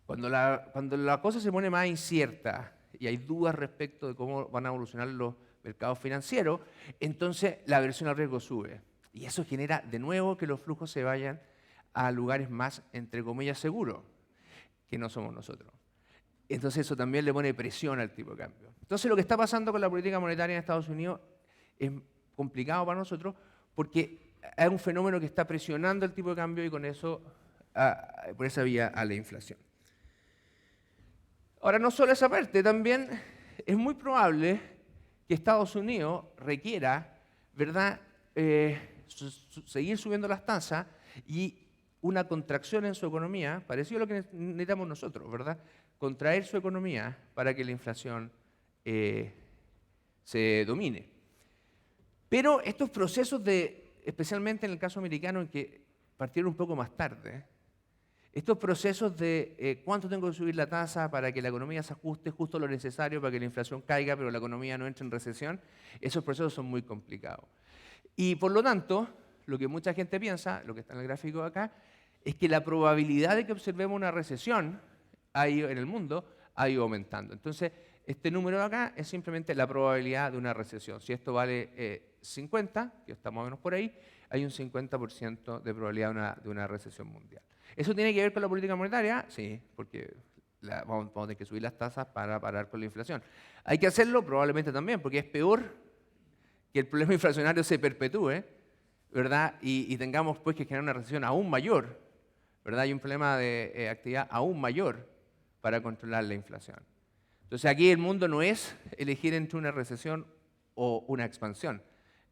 Cuando la cosa se pone más incierta y hay dudas respecto de cómo van a evolucionar los mercados financieros, entonces la aversión al riesgo sube. Y eso genera de nuevo que los flujos se vayan a lugares más, entre comillas, seguros, que no somos nosotros. Entonces eso también le pone presión al tipo de cambio. Entonces lo que está pasando con la política monetaria en Estados Unidos es complicado para nosotros porque hay un fenómeno que está presionando el tipo de cambio y con eso, por esa vía, a la inflación. Ahora, no solo esa parte, también es muy probable que Estados Unidos requiera, ¿verdad?, seguir subiendo las tasas y una contracción en su economía, parecido a lo que necesitamos nosotros, ¿verdad?, contraer su economía para que la inflación se domine. Pero estos procesos especialmente en el caso americano, en que partieron un poco más tarde, estos procesos de cuánto tengo que subir la tasa para que la economía se ajuste justo lo necesario para que la inflación caiga, pero la economía no entre en recesión, esos procesos son muy complicados. Y por lo tanto, lo que mucha gente piensa, lo que está en el gráfico de acá, es que la probabilidad de que observemos una recesión en el mundo ha ido aumentando. Entonces, este número de acá es simplemente la probabilidad de una recesión. Si esto vale 50, que está más o menos por ahí, hay un 50% de probabilidad de una recesión mundial. ¿Eso tiene que ver con la política monetaria? Sí, porque vamos a tener que subir las tasas para parar con la inflación. ¿Hay que hacerlo? Probablemente también, porque es peor que el problema inflacionario se perpetúe, ¿verdad?, y tengamos pues que generar una recesión aún mayor, ¿verdad? Hay un problema de actividad aún mayor para controlar la inflación. Entonces aquí el mundo no es elegir entre una recesión o una expansión.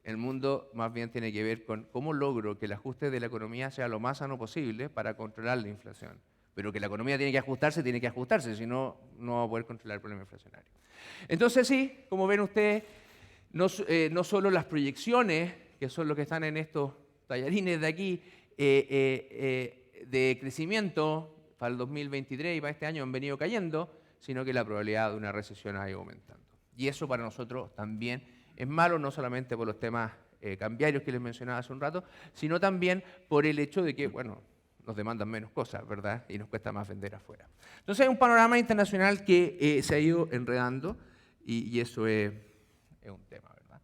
El mundo más bien tiene que ver con cómo logro que el ajuste de la economía sea lo más sano posible para controlar la inflación. Pero que la economía tiene que ajustarse, si no, no va a poder controlar el problema inflacionario. Entonces sí, como ven ustedes, no solo las proyecciones, que son lo que están en estos tallarines de aquí, de crecimiento para el 2023 y para este año han venido cayendo, sino que la probabilidad de una recesión ha ido aumentando. Y eso para nosotros también es malo, no solamente por los temas cambiarios que les mencionaba hace un rato, sino también por el hecho de que, bueno, nos demandan menos cosas, ¿verdad? Y nos cuesta más vender afuera. Entonces hay un panorama internacional que se ha ido enredando y eso es un tema, ¿verdad?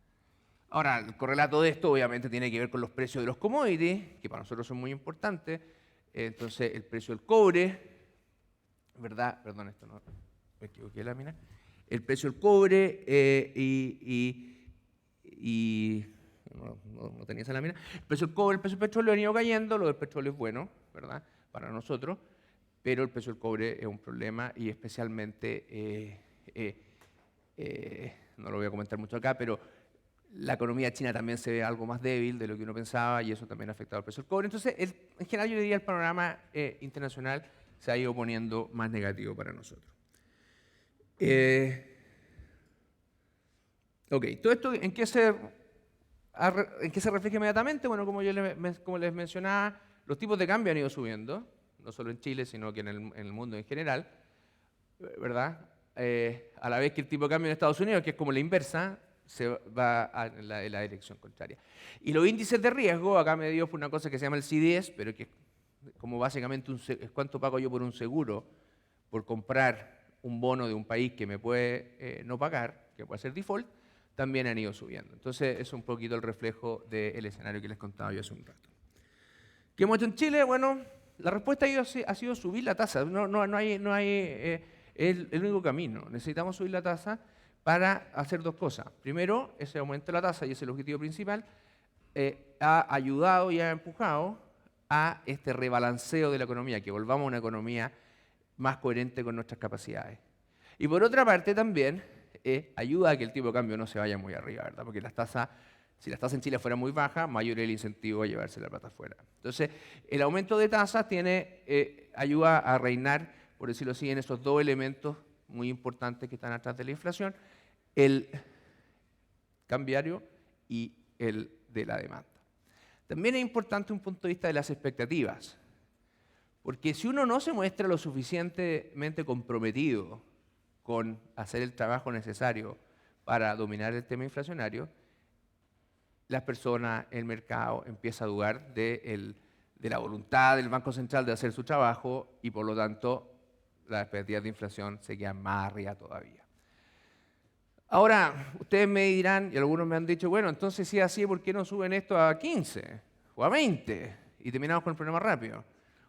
Ahora, el correlato de esto obviamente tiene que ver con los precios de los commodities, que para nosotros son muy importantes. Entonces, el precio del cobre, ¿verdad? Perdón, esto no, me equivoqué de lámina. El precio del cobre no tenía esa lámina. El precio del cobre, el precio del petróleo han ido cayendo, lo del petróleo es bueno, ¿verdad? Para nosotros, pero el precio del cobre es un problema y especialmente, no lo voy a comentar mucho acá, pero la economía china también se ve algo más débil de lo que uno pensaba y eso también ha afectado al precio del cobre. Entonces, en general yo diría el panorama internacional se ha ido poniendo más negativo para nosotros. Ok, todo esto, ¿en qué se refleja inmediatamente? Bueno, como les mencionaba, los tipos de cambio han ido subiendo, no solo en Chile, sino que en el mundo en general, ¿verdad? A la vez que el tipo de cambio en Estados Unidos, que es como la inversa, se va en la dirección contraria. Y los índices de riesgo, acá medidos por una cosa que se llama el CDS, pero que como básicamente es cuánto pago yo por un seguro, por comprar un bono de un país que me puede no pagar, que puede ser default, también han ido subiendo. Entonces, es un poquito el reflejo del escenario que les contaba yo hace un rato. ¿Qué hemos hecho en Chile? Bueno, la respuesta ha sido subir la tasa. No hay el único camino. Necesitamos subir la tasa para hacer dos cosas. Primero, ese aumento de la tasa, y ese es el objetivo principal, ha ayudado y ha empujado a este rebalanceo de la economía, que volvamos a una economía más coherente con nuestras capacidades. Y por otra parte también ayuda a que el tipo de cambio no se vaya muy arriba, ¿verdad? Porque si las tasas en Chile fueran muy bajas, mayor es el incentivo a llevarse la plata afuera. Entonces, el aumento de tasas ayuda a reinar, por decirlo así, en esos dos elementos muy importantes que están atrás de la inflación, el cambiario y el de la demanda. También es importante un punto de vista de las expectativas, porque si uno no se muestra lo suficientemente comprometido con hacer el trabajo necesario para dominar el tema inflacionario, las personas, el mercado empieza a dudar de la voluntad del Banco Central de hacer su trabajo y por lo tanto las expectativas de inflación se quedan más arriba todavía. Ahora, ustedes me dirán, y algunos me han dicho, bueno, entonces si es así, ¿por qué no suben esto a 15 o a 20? Y terminamos con el problema rápido.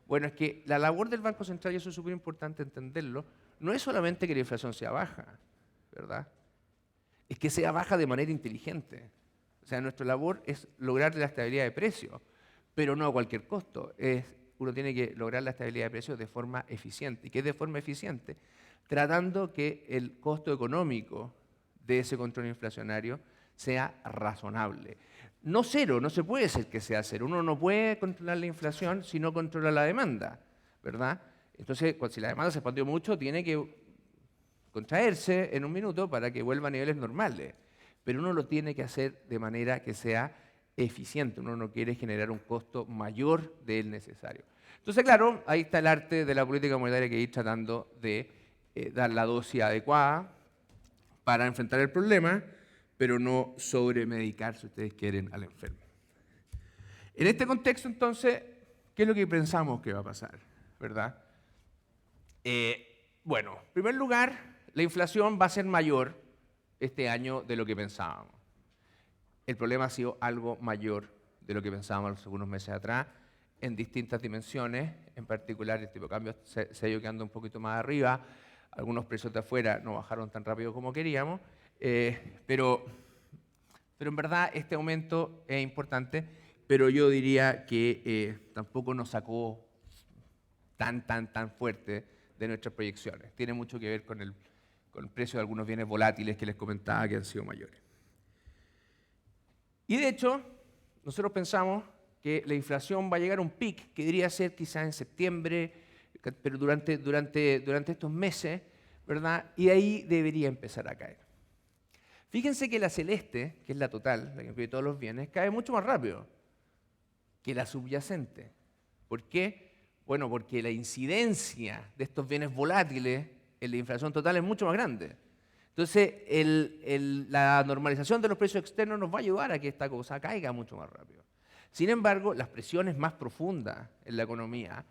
Bueno, es que la labor del Banco Central, y eso es súper importante entenderlo, no es solamente que la inflación sea baja, ¿verdad? Es que sea baja de manera inteligente. O sea, nuestra labor es lograr la estabilidad de precios, pero no a cualquier costo. Uno tiene que lograr la estabilidad de precios de forma eficiente. ¿Y qué es de forma eficiente? Tratando que el costo económico de ese control inflacionario sea razonable. No cero, no se puede ser que sea cero. Uno no puede controlar la inflación si no controla la demanda, ¿verdad? Entonces, si la demanda se expandió mucho, tiene que contraerse en un minuto para que vuelva a niveles normales. Pero uno lo tiene que hacer de manera que sea eficiente. Uno no quiere generar un costo mayor del necesario. Entonces, claro, ahí está el arte de la política monetaria, que ir tratando de dar la dosis adecuada para enfrentar el problema, pero no sobremedicar, si ustedes quieren, al enfermo. En este contexto, entonces, ¿qué es lo que pensamos que va a pasar? ¿Verdad? Bueno, en primer lugar, la inflación va a ser mayor este año de lo que pensábamos. El problema ha sido algo mayor de lo que pensábamos algunos meses atrás, en distintas dimensiones. En particular, el tipo de cambio se ha ido quedando un poquito más arriba. Algunos precios de afuera no bajaron tan rápido como queríamos, pero en verdad este aumento es importante, pero yo diría que tampoco nos sacó tan fuerte de nuestras proyecciones. Tiene mucho que ver con el precio de algunos bienes volátiles que les comentaba que han sido mayores. Y de hecho, nosotros pensamos que la inflación va a llegar a un pic que debería ser quizás en septiembre, pero durante estos meses, ¿verdad? Y ahí debería empezar a caer. Fíjense que la celeste, que es la total, la que incluye todos los bienes, cae mucho más rápido que la subyacente. ¿Por qué? Bueno, porque la incidencia de estos bienes volátiles en la inflación total es mucho más grande. Entonces, la normalización de los precios externos nos va a ayudar a que esta cosa caiga mucho más rápido. Sin embargo, las presiones más profundas en la economía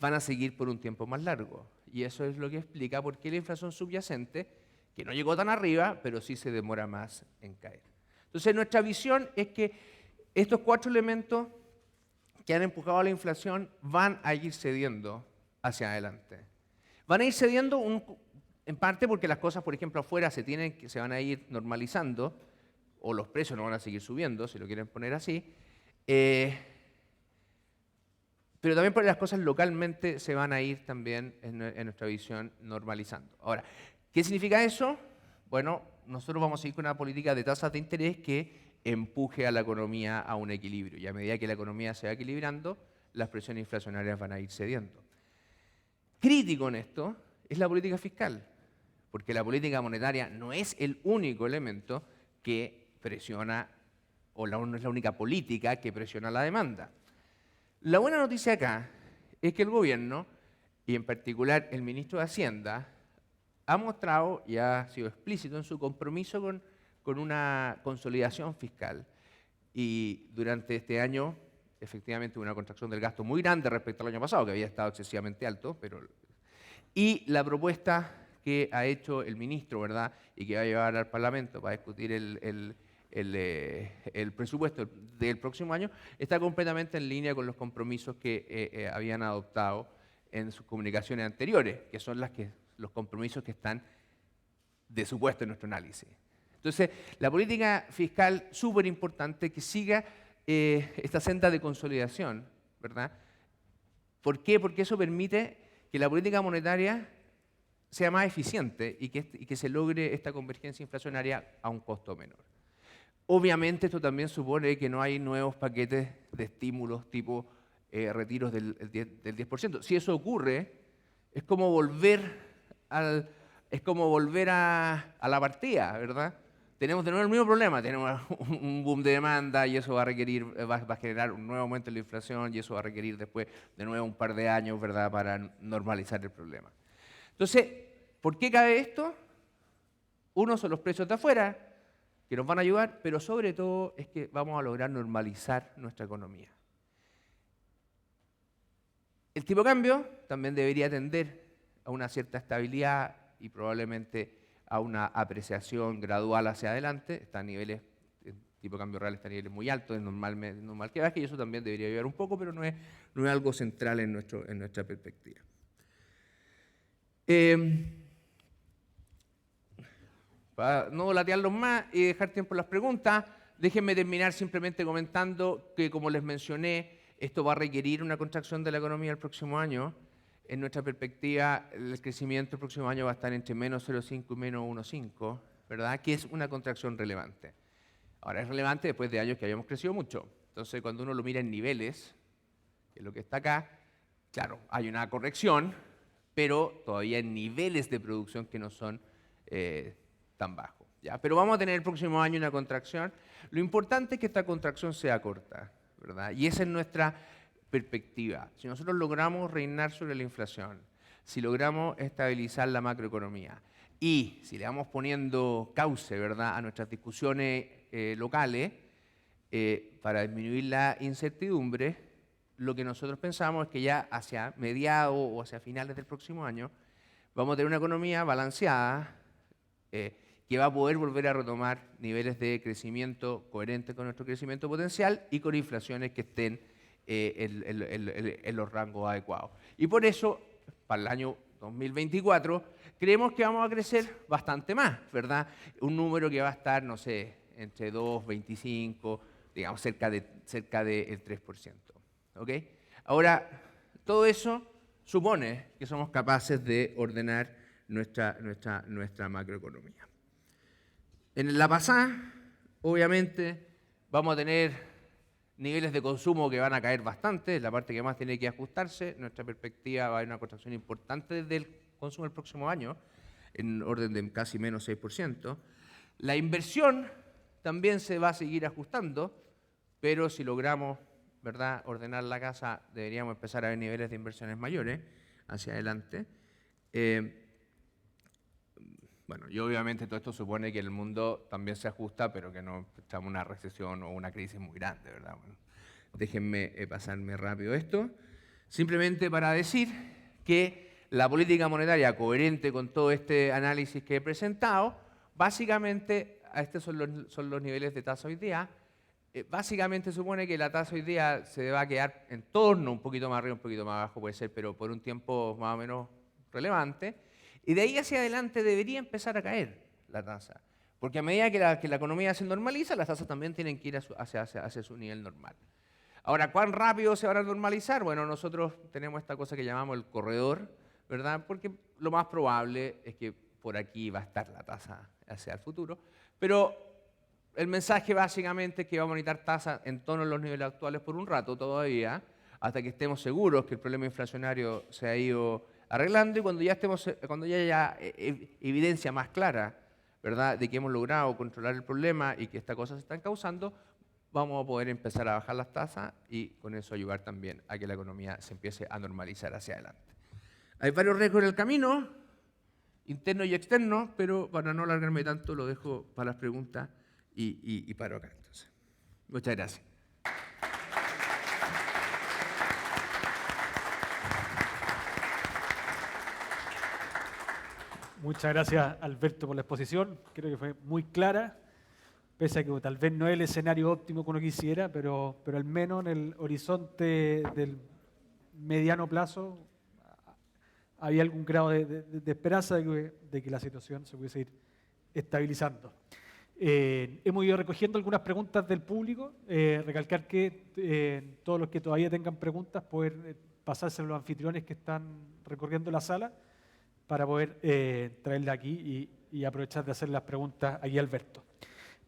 van a seguir por un tiempo más largo. Y eso es lo que explica por qué la inflación subyacente, que no llegó tan arriba, pero sí se demora más en caer. Entonces, nuestra visión es que estos 4 elementos que han empujado a la inflación van a ir cediendo hacia adelante. Van a ir cediendo en parte porque las cosas, por ejemplo, afuera se van a ir normalizando, o los precios no van a seguir subiendo, si lo quieren poner así, pero también porque las cosas localmente se van a ir también, en nuestra visión, normalizando. Ahora, ¿qué significa eso? Bueno, nosotros vamos a ir con una política de tasas de interés que empuje a la economía a un equilibrio. Y a medida que la economía se va equilibrando, las presiones inflacionarias van a ir cediendo. Crítico en esto es la política fiscal, porque la política monetaria no es el único elemento que presiona, o no es la única política que presiona la demanda. La buena noticia acá es que el gobierno, y en particular el ministro de Hacienda, ha mostrado y ha sido explícito en su compromiso con una consolidación fiscal. Y durante este año, efectivamente, hubo una contracción del gasto muy grande respecto al año pasado, que había estado excesivamente alto, y la propuesta que ha hecho el ministro, ¿verdad?, y que va a llevar al Parlamento para discutir el presupuesto del próximo año, está completamente en línea con los compromisos que habían adoptado en sus comunicaciones anteriores, que son los compromisos que están de supuesto en nuestro análisis. Entonces, la política fiscal, súper importante, que siga esta senda de consolidación, ¿verdad? ¿Por qué? Porque eso permite que la política monetaria sea más eficiente y que se logre esta convergencia inflacionaria a un costo menor. Obviamente esto también supone que no hay nuevos paquetes de estímulos tipo retiros del 10%. Si eso ocurre, es como volver a la partida, ¿verdad? Tenemos de nuevo el mismo problema, tenemos un boom de demanda y eso va a generar un nuevo aumento en la inflación y eso va a requerir después de nuevo un par de años, ¿verdad?, para normalizar el problema. Entonces, ¿por qué cabe esto? Uno son los precios de afuera, que nos van a ayudar, pero sobre todo es que vamos a lograr normalizar nuestra economía. El tipo de cambio también debería tender a una cierta estabilidad y probablemente a una apreciación gradual hacia adelante. Está a niveles, el tipo de cambio real está a niveles muy altos, es normal que baje y eso también debería ayudar un poco, pero no es algo central en nuestra perspectiva. Para no latearlos más y dejar tiempo a las preguntas, déjenme terminar simplemente comentando que, como les mencioné, esto va a requerir una contracción de la economía el próximo año. En nuestra perspectiva, el crecimiento el próximo año va a estar entre menos 0,5 y menos 1,5, ¿verdad? Que es una contracción relevante. Ahora, es relevante después de años que habíamos crecido mucho. Entonces, cuando uno lo mira en niveles, que es lo que está acá, claro, hay una corrección, pero todavía en niveles de producción que no son tan bajos, ¿ya? Pero vamos a tener el próximo año una contracción. Lo importante es que esta contracción sea corta, ¿verdad? Y esa es nuestra perspectiva. Si nosotros logramos reinar sobre la inflación, si logramos estabilizar la macroeconomía y si le vamos poniendo cauce, ¿verdad?, a nuestras discusiones locales para disminuir la incertidumbre, lo que nosotros pensamos es que ya hacia mediados o hacia finales del próximo año vamos a tener una economía balanceada que va a poder volver a retomar niveles de crecimiento coherentes con nuestro crecimiento potencial y con inflaciones que estén en los rangos adecuados. Y por eso, para el año 2024, creemos que vamos a crecer bastante más, ¿verdad? Un número que va a estar, no sé, entre 2,25, digamos, cerca del 3%. ¿Ok? Ahora, todo eso supone que somos capaces de ordenar nuestra macroeconomía. En la pasada, obviamente, vamos a tener niveles de consumo que van a caer bastante, es la parte que más tiene que ajustarse. Nuestra perspectiva va a haber una contracción importante del consumo el próximo año, en orden de casi menos 6%. La inversión también se va a seguir ajustando, pero si logramos, ¿verdad?, ordenar la casa, deberíamos empezar a ver niveles de inversiones mayores hacia adelante. Bueno, y obviamente todo esto supone que el mundo también se ajusta, pero que no estamos en una recesión o una crisis muy grande, ¿verdad? Bueno, déjenme pasarme rápido esto. Simplemente para decir que la política monetaria coherente con todo este análisis que he presentado, básicamente, estos son los niveles de tasa hoy día. Básicamente supone que la tasa hoy día se va a quedar en torno, un poquito más arriba, un poquito más abajo puede ser, pero por un tiempo más o menos relevante. Y de ahí hacia adelante debería empezar a caer la tasa. Porque a medida que la economía se normaliza, las tasas también tienen que ir hacia su nivel normal. Ahora, ¿cuán rápido se van a normalizar? Bueno, nosotros tenemos esta cosa que llamamos el corredor, ¿verdad? Porque lo más probable es que por aquí va a estar la tasa hacia el futuro. Pero el mensaje básicamente es que vamos a necesitar tasas en torno a los niveles actuales por un rato todavía, hasta que estemos seguros que el problema inflacionario se ha ido arreglando y cuando ya haya evidencia más clara, ¿verdad?, de que hemos logrado controlar el problema y que estas cosas se están causando, vamos a poder empezar a bajar las tasas y con eso ayudar también a que la economía se empiece a normalizar hacia adelante. Hay varios riesgos en el camino, internos y externos, pero para no alargarme tanto lo dejo para las preguntas y paro acá entonces. Muchas gracias. Muchas gracias, Alberto, por la exposición. Creo que fue muy clara, pese a que tal vez no es el escenario óptimo que uno quisiera, pero al menos en el horizonte del mediano plazo había algún grado de esperanza de que la situación se pudiese ir estabilizando. Hemos ido recogiendo algunas preguntas del público. Recalcar que todos los que todavía tengan preguntas, poder pasárselas a los anfitriones que están recorriendo la sala para poder traerla aquí y aprovechar de hacer las preguntas aquí a Alberto.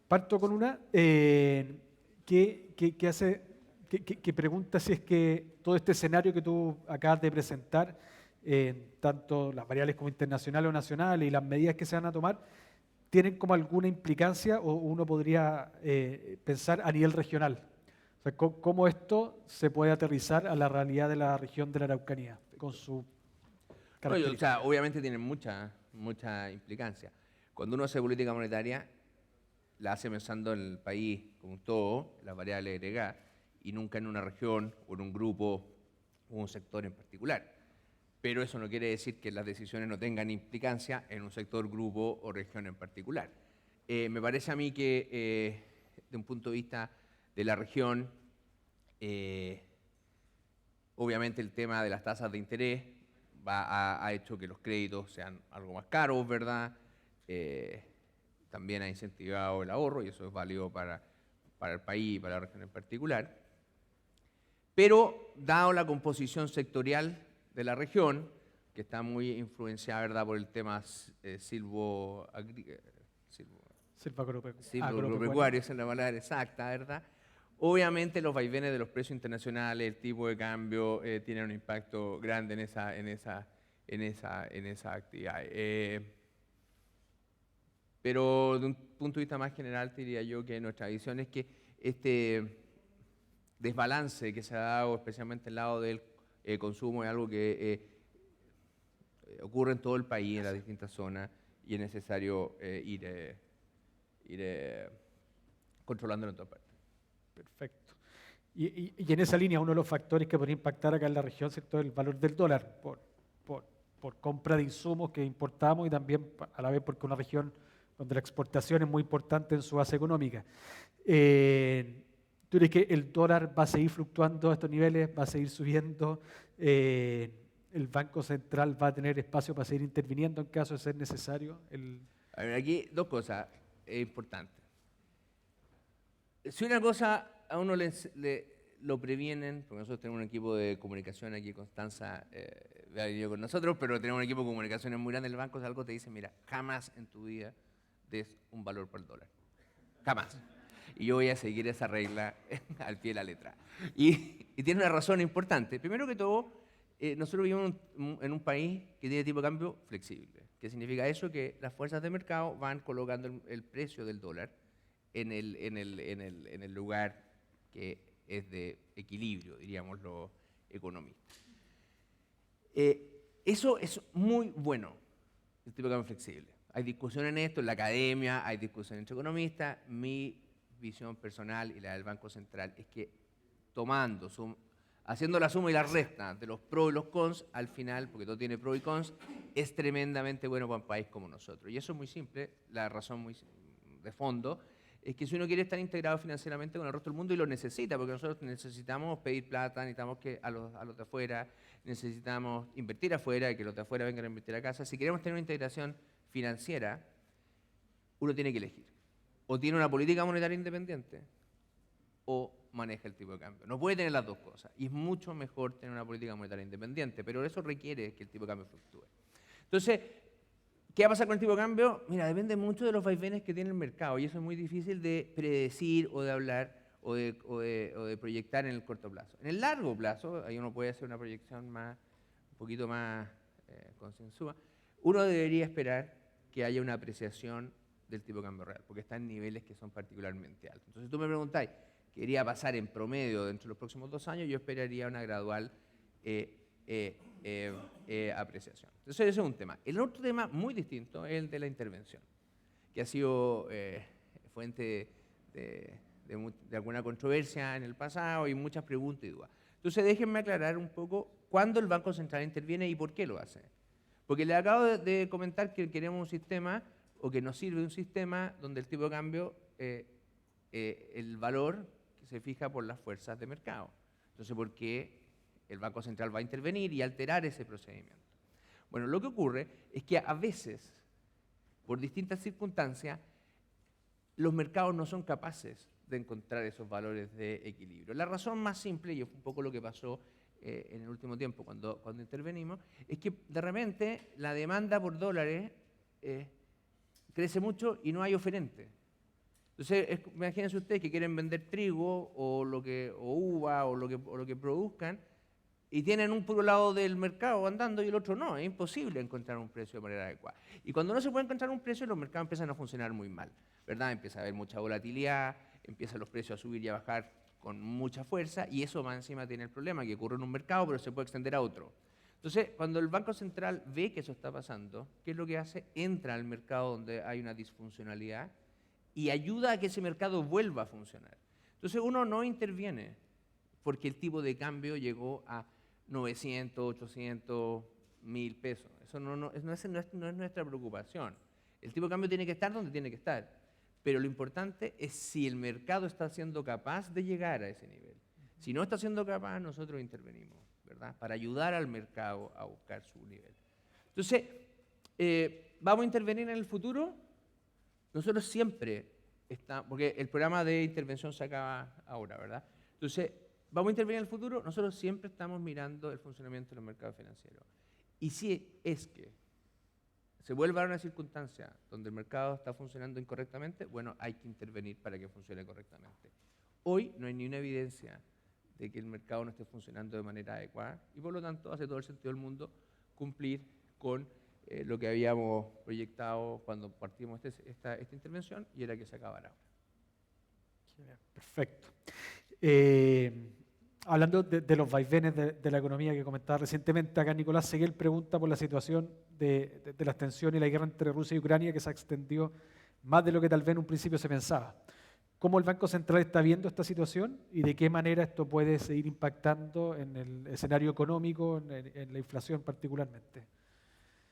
Parto con una que pregunta si es que todo este escenario que tú acabas de presentar, tanto las variables como internacionales o nacionales y las medidas que se van a tomar, tienen como alguna implicancia o uno podría pensar a nivel regional. O sea, ¿cómo esto se puede aterrizar a la realidad de la región de la Araucanía con su Oye, o sea, obviamente tienen mucha implicancia. Cuando uno hace política monetaria, la hace pensando en el país como un todo, las variables agregadas, y nunca en una región o en un grupo o un sector en particular. Pero eso no quiere decir que las decisiones no tengan implicancia en un sector, grupo o región en particular. Me parece a mí que, de un punto de vista de la región, obviamente el tema de las tasas de interés ha hecho que los créditos sean algo más caros, ¿verdad? También ha incentivado el ahorro y eso es válido para el país y para la región en particular. Pero, dado la composición sectorial de la región, que está muy influenciada, ¿verdad?, por el tema silvagropecuario, esa es la palabra exacta, ¿verdad? Obviamente los vaivenes de los precios internacionales, el tipo de cambio, tienen un impacto grande en esa actividad. Pero de un punto de vista más general, te diría yo que nuestra visión es que este desbalance que se ha dado, especialmente el lado del consumo, es algo que ocurre en todo el país, en las distintas zonas, y es necesario ir controlándolo en todas partes. Perfecto. Y en esa línea, uno de los factores que podría impactar acá en la región, ¿cierto?, es el valor del dólar por compra de insumos que importamos y también a la vez porque es una región donde la exportación es muy importante en su base económica. ¿Tú crees que el dólar va a seguir fluctuando a estos niveles, va a seguir subiendo? ¿El Banco Central va a tener espacio para seguir interviniendo en caso de ser necesario? A ver, aquí dos cosas importantes. Si una cosa a uno lo previenen, porque nosotros tenemos un equipo de comunicación aquí, Constanza ha venido con nosotros, pero tenemos un equipo de comunicaciones muy grande en el banco, si algo te dice, mira, jamás en tu vida des un valor por el dólar. Jamás. Y yo voy a seguir esa regla al pie de la letra. Y tiene una razón importante. Primero que todo, nosotros vivimos en un país que tiene tipo de cambio flexible. ¿Qué significa eso? Que las fuerzas de mercado van colocando el precio del dólar en el lugar que es de equilibrio, diríamos los economistas. Eso es muy bueno, el tipo de cambio flexible. hay discusión en esto, en la academia, hay discusión entre economistas. Mi visión personal y la del Banco Central es que haciendo la suma y la resta de los pros y los cons, al final, porque todo tiene pros y cons, es tremendamente bueno para un país como nosotros. Y eso es muy simple, la razón muy de fondo es que si uno quiere estar integrado financieramente con el resto del mundo y lo necesita, porque nosotros necesitamos pedir plata, necesitamos que a los de afuera, necesitamos invertir afuera y que los de afuera vengan a invertir a casa. Si queremos tener una integración financiera, uno tiene que elegir. O tiene una política monetaria independiente o maneja el tipo de cambio. No puede tener las dos cosas. Y es mucho mejor tener una política monetaria independiente, pero eso requiere que el tipo de cambio fluctúe. Entonces, ¿qué va a pasar con el tipo de cambio? Mira, depende mucho de los vaivenes que tiene el mercado y eso es muy difícil de predecir o de hablar o de proyectar en el corto plazo. En el largo plazo, ahí uno puede hacer una proyección un poquito más concienzuda, uno debería esperar que haya una apreciación del tipo de cambio real, porque está en niveles que son particularmente altos. Entonces tú me preguntáis, ¿qué iría a pasar en promedio dentro de los próximos 2 años? Yo esperaría una gradual apreciación. Entonces ese es un tema. El otro tema muy distinto es el de la intervención, que ha sido fuente de alguna controversia en el pasado y muchas preguntas y dudas. Entonces déjenme aclarar un poco cuándo el Banco Central interviene y por qué lo hace. Porque le acabo de comentar que queremos un sistema o que nos sirve un sistema donde el tipo de cambio, el valor se fija por las fuerzas de mercado. Entonces, ¿por qué el Banco Central va a intervenir y alterar ese procedimiento? Bueno, lo que ocurre es que a veces, por distintas circunstancias, los mercados no son capaces de encontrar esos valores de equilibrio. La razón más simple, y es un poco lo que pasó en el último tiempo cuando intervenimos, es que de repente la demanda por dólares crece mucho y no hay oferente. Entonces, imagínense ustedes que quieren vender trigo o uva o lo que produzcan y tienen un puro lado del mercado andando y el otro no. Es imposible encontrar un precio de manera adecuada. Y cuando no se puede encontrar un precio, los mercados empiezan a funcionar muy mal, ¿verdad? Empieza a haber mucha volatilidad, empiezan los precios a subir y a bajar con mucha fuerza y eso más encima tiene el problema que ocurre en un mercado pero se puede extender a otro. Entonces, cuando el Banco Central ve que eso está pasando, ¿qué es lo que hace? Entra al mercado donde hay una disfuncionalidad y ayuda a que ese mercado vuelva a funcionar. Entonces uno no interviene porque el tipo de cambio llegó a 900, 800, 1000 pesos. Eso no es nuestra preocupación. El tipo de cambio tiene que estar donde tiene que estar. Pero lo importante es si el mercado está siendo capaz de llegar a ese nivel. Si no está siendo capaz, nosotros intervenimos, ¿verdad? Para ayudar al mercado a buscar su nivel. Entonces, ¿vamos a intervenir en el futuro? Nosotros siempre estamos, porque el programa de intervención se acaba ahora, ¿verdad? Entonces, ¿vamos a intervenir en el futuro? Nosotros siempre estamos mirando el funcionamiento de los mercados financieros. Y si es que se vuelve a una circunstancia donde el mercado está funcionando incorrectamente, bueno, hay que intervenir para que funcione correctamente. Hoy no hay ni una evidencia de que el mercado no esté funcionando de manera adecuada y por lo tanto hace todo el sentido del mundo cumplir con lo que habíamos proyectado cuando partimos esta intervención y era que se acabara ahora. Perfecto. Hablando de los vaivenes de la economía que comentaba recientemente, acá Nicolás Seguel pregunta por la situación de las tensiones y la guerra entre Rusia y Ucrania que se extendió más de lo que tal vez en un principio se pensaba. ¿Cómo el Banco Central está viendo esta situación y de qué manera esto puede seguir impactando en el escenario económico, en la inflación particularmente?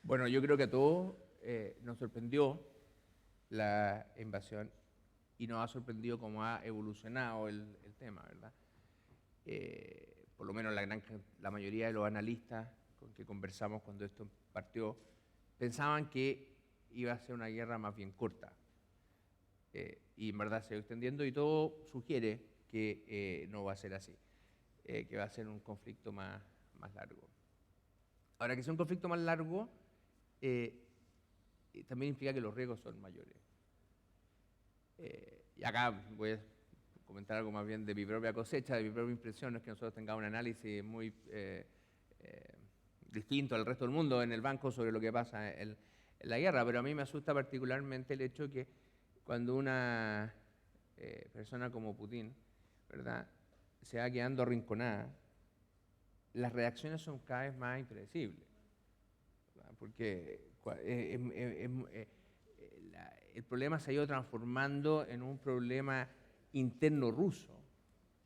Bueno, yo creo que a todos nos sorprendió la invasión y nos ha sorprendido cómo ha evolucionado el tema, ¿verdad? Por lo menos la mayoría de los analistas con que conversamos cuando esto partió pensaban que iba a ser una guerra más bien corta. Y en verdad se va extendiendo y todo sugiere que no va a ser así, que va a ser un conflicto más largo. Ahora, que sea un conflicto más largo también implica que los riesgos son mayores. Y acá voy a comentar algo más bien de mi propia cosecha, de mi propia impresión, no es que nosotros tengamos un análisis muy distinto al resto del mundo en el banco sobre lo que pasa en la guerra, pero a mí me asusta particularmente el hecho que cuando una persona como Putin, ¿verdad?, se va quedando arrinconada, las reacciones son cada vez más impredecibles, ¿verdad? Porque el problema se ha ido transformando en un problema interno ruso,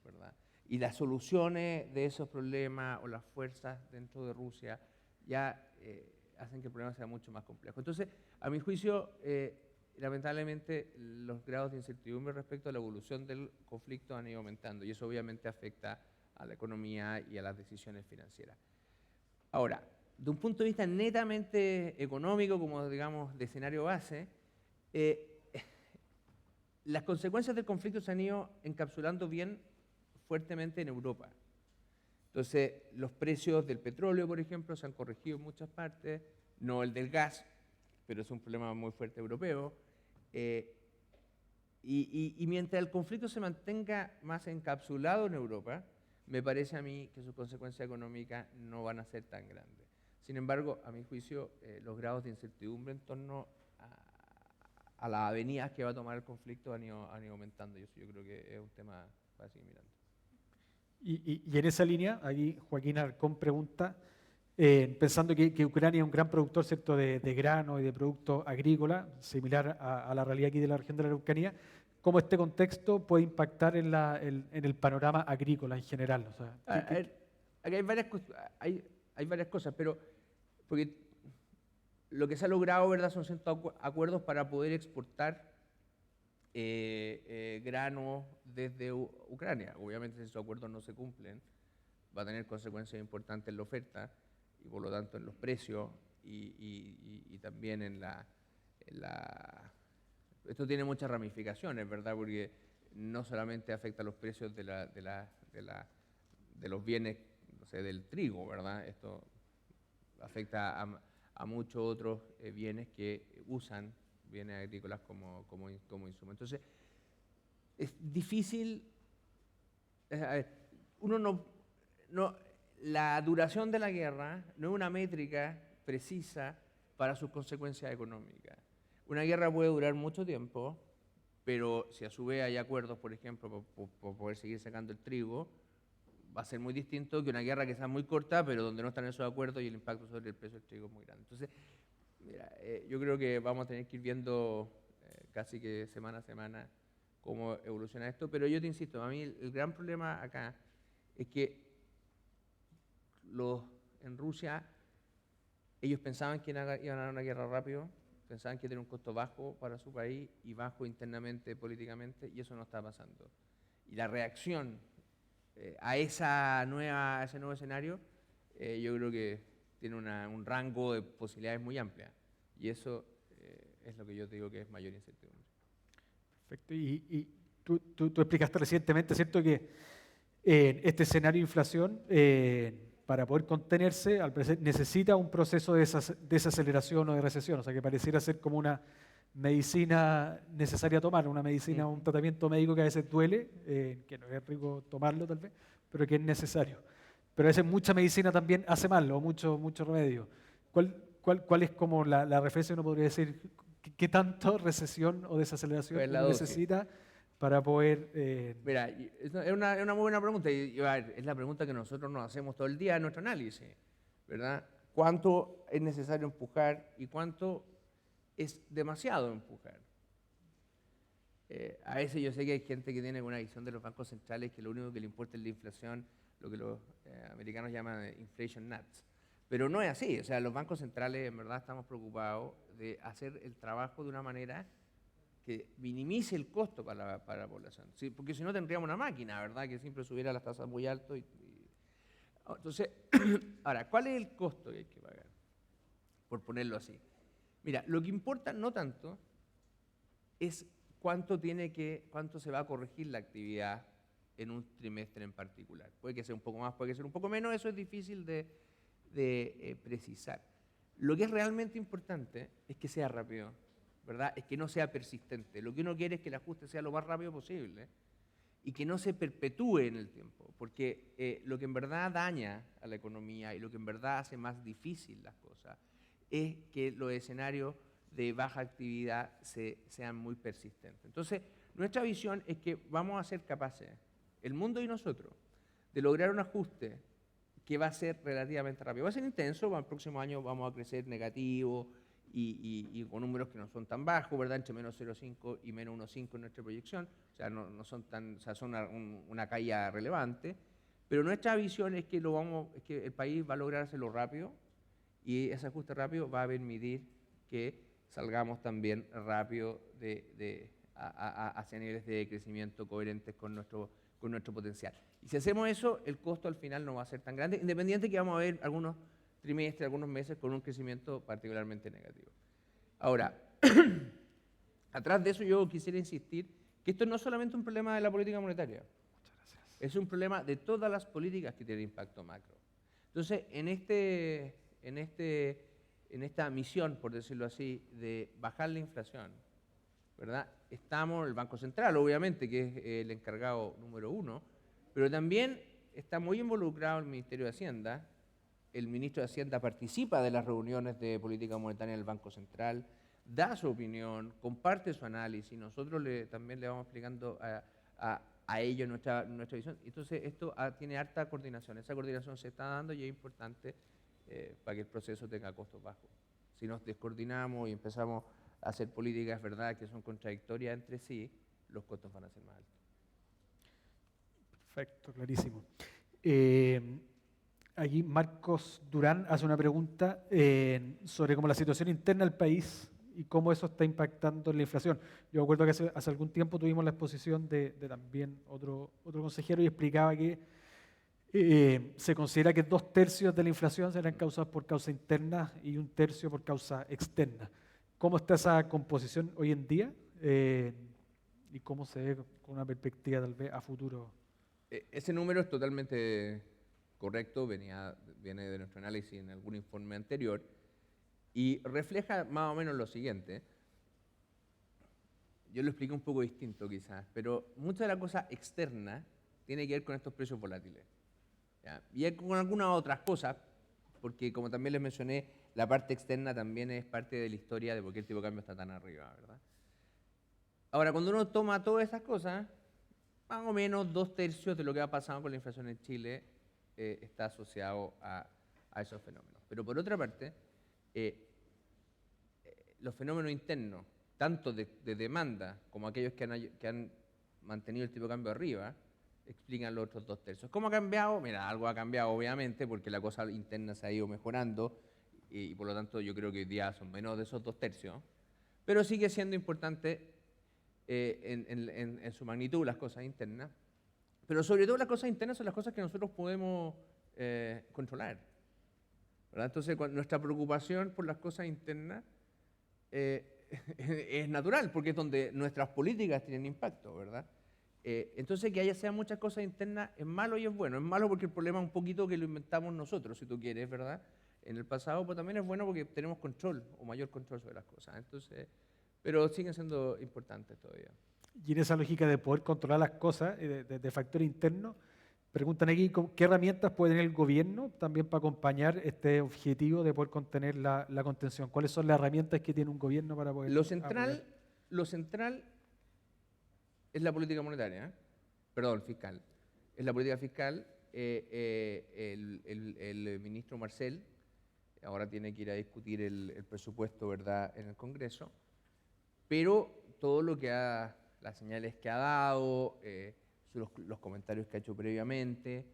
¿verdad? Y las soluciones de esos problemas o las fuerzas dentro de Rusia ya hacen que el problema sea mucho más complejo. Entonces, a mi juicio, lamentablemente, los grados de incertidumbre respecto a la evolución del conflicto han ido aumentando y eso obviamente afecta a la economía y a las decisiones financieras. Ahora, de un punto de vista netamente económico, como digamos de escenario base, las consecuencias del conflicto se han ido encapsulando bien fuertemente en Europa. Entonces, los precios del petróleo, por ejemplo, se han corregido en muchas partes, no el del gas, pero es un problema muy fuerte europeo. Y mientras el conflicto se mantenga más encapsulado en Europa, me parece a mí que sus consecuencias económicas no van a ser tan grandes. Sin embargo, a mi juicio, los grados de incertidumbre en torno a las avenidas que va a tomar el conflicto han ido aumentando y eso yo creo que es un tema para seguir mirando. Y en esa línea, ahí Joaquín Arcón pregunta, pensando que Ucrania es un gran productor, ¿cierto?, de grano y de productos agrícolas, similar a la realidad aquí de la región de la Araucanía, ¿cómo este contexto puede impactar en el panorama agrícola en general? O sea, aquí hay varias cosas, pero porque lo que se ha logrado, ¿verdad?, son ciertos acuerdos para poder exportar grano desde Ucrania. Obviamente, si esos acuerdos no se cumplen, va a tener consecuencias importantes en la oferta y por lo tanto en los precios y también en la... Esto tiene muchas ramificaciones, ¿verdad? Porque no solamente afecta a los precios de los bienes, no sé, del trigo, ¿verdad? Esto afecta a muchos otros bienes que usan bienes agrícolas como insumo. Entonces, es difícil, la duración de la guerra no es una métrica precisa para sus consecuencias económicas. Una guerra puede durar mucho tiempo, pero si a su vez hay acuerdos, por ejemplo, por poder seguir sacando el trigo, va a ser muy distinto que una guerra que sea muy corta, pero donde no están esos acuerdos y el impacto sobre el precio del trigo es muy grande. Entonces, mira, yo creo que vamos a tener que ir viendo casi que semana a semana cómo evoluciona esto, pero yo te insisto, a mí el gran problema acá es que en Rusia ellos pensaban que iban a ganar una guerra rápido, pensaban que tenía un costo bajo para su país y bajo internamente, políticamente, y eso no está pasando. Y la reacción a ese nuevo escenario, yo creo que tiene un rango de posibilidades muy amplia. Y eso es lo que yo te digo que es mayor incertidumbre. Perfecto. Y tú explicaste recientemente, ¿cierto?, que este escenario de inflación, para poder contenerse, al parecer necesita un proceso de desaceleración o de recesión. O sea, que pareciera ser como una medicina necesaria tomar, una medicina, un tratamiento médico que a veces duele, que no es rico tomarlo tal vez, pero que es necesario. Pero a veces mucha medicina también hace mal, o mucho remedio. ¿Cuál es como la referencia? Uno podría decir, ¿qué tanto recesión o desaceleración Pues uno necesita para poder...? Mira, es una muy buena pregunta y a ver, es la pregunta que nosotros nos hacemos todo el día en nuestro análisis, ¿verdad? ¿Cuánto es necesario empujar y cuánto es demasiado empujar? A veces yo sé que hay gente que tiene una visión de los bancos centrales que lo único que le importa es la inflación, lo que los americanos llaman inflation nuts. Pero no es así, o sea, los bancos centrales en verdad estamos preocupados de hacer el trabajo de una manera que minimice el costo para la población. ¿Sí? Porque si no tendríamos una máquina, ¿verdad?, que siempre subiera las tasas muy alto. Entonces, ahora, ¿cuál es el costo que hay que pagar? Por ponerlo así. Mira, lo que importa no tanto es cuánto se va a corregir la actividad en un trimestre en particular. Puede que sea un poco más, puede que sea un poco menos, eso es difícil de precisar. Lo que es realmente importante es que sea rápido, ¿verdad? Es que no sea persistente. Lo que uno quiere es que el ajuste sea lo más rápido posible y que no se perpetúe en el tiempo, porque lo que en verdad daña a la economía y lo que en verdad hace más difícil las cosas es que los escenarios de baja actividad sean muy persistentes. Entonces, nuestra visión es que vamos a ser capaces, el mundo y nosotros, de lograr un ajuste que va a ser relativamente rápido. Va a ser intenso, el próximo año vamos a crecer negativo y con números que no son tan bajos, ¿verdad? Entre menos 0,5 y menos 1,5 en nuestra proyección, o sea, no son tan, o sea, son una caída relevante, pero nuestra visión es que, es que el país va a lograr hacerlo rápido y ese ajuste rápido va a permitir que salgamos también rápido hacia niveles de crecimiento coherentes con nuestro potencial. Y si hacemos eso, el costo al final no va a ser tan grande, independiente que vamos a ver algunos trimestres, algunos meses con un crecimiento particularmente negativo. Ahora, atrás de eso yo quisiera insistir que esto no es solamente un problema de la política monetaria, es un problema de todas las políticas que tienen impacto macro. Entonces, en esta misión, por decirlo así, de bajar la inflación, ¿verdad? Estamos el Banco Central, obviamente, que es el encargado número 1, pero también está muy involucrado el Ministerio de Hacienda. El ministro de Hacienda participa de las reuniones de política monetaria del Banco Central, da su opinión, comparte su análisis, nosotros también le vamos explicando a ellos nuestra visión. Entonces, esto tiene harta coordinación, esa coordinación se está dando y es importante para que el proceso tenga costos bajos. Si nos descoordinamos y empezamos a hacer políticas, ¿verdad?, que son contradictorias entre sí, los costos van a ser más altos. Perfecto, clarísimo. Aquí Marcos Durán hace una pregunta sobre cómo la situación interna del país y cómo eso está impactando en la inflación. Yo me acuerdo que hace algún tiempo tuvimos la exposición de también otro consejero y explicaba que se considera que 2/3 de la inflación serán causadas por causa interna y 1/3 por causa externa. ¿Cómo está esa composición hoy en día y cómo se ve con una perspectiva tal vez a futuro? Ese número es totalmente correcto, viene de nuestro análisis en algún informe anterior y refleja más o menos lo siguiente. Yo lo expliqué un poco distinto quizás, pero mucha de la cosa externa tiene que ver con estos precios volátiles, ¿ya? Y hay con algunas otras cosas, porque como también les mencioné, la parte externa también es parte de la historia de por qué el tipo de cambio está tan arriba, ¿verdad? Ahora, cuando uno toma todas esas cosas, más o menos 2/3 de lo que ha pasado con la inflación en Chile está asociado a esos fenómenos. Pero por otra parte, los fenómenos internos, tanto de demanda como aquellos que han mantenido el tipo de cambio arriba, explican los otros 2/3. ¿Cómo ha cambiado? Mira, algo ha cambiado obviamente porque la cosa interna se ha ido mejorando y por lo tanto yo creo que hoy día son menos de esos 2/3, pero sigue siendo importante en su magnitud las cosas internas. Pero sobre todo las cosas internas son las cosas que nosotros podemos controlar, ¿verdad? Entonces, nuestra preocupación por las cosas internas es natural, porque es donde nuestras políticas tienen impacto, ¿verdad? Entonces, que sean muchas cosas internas es malo y es bueno. Es malo porque el problema es un poquito que lo inventamos nosotros, si tú quieres, ¿verdad? En el pasado, pero también es bueno porque tenemos control o mayor control sobre las cosas. Entonces, pero siguen siendo importantes todavía. Y en esa lógica de poder controlar las cosas de factor interno, preguntan aquí qué herramientas puede tener el gobierno también para acompañar este objetivo de poder contener la contención. ¿Cuáles son las herramientas que tiene un gobierno para poder Lo central es la política monetaria, perdón, fiscal. Es la política fiscal. El ministro Marcel ahora tiene que ir a discutir el presupuesto, ¿verdad?, en el Congreso, pero todo lo que las señales que ha dado, los comentarios que ha hecho previamente,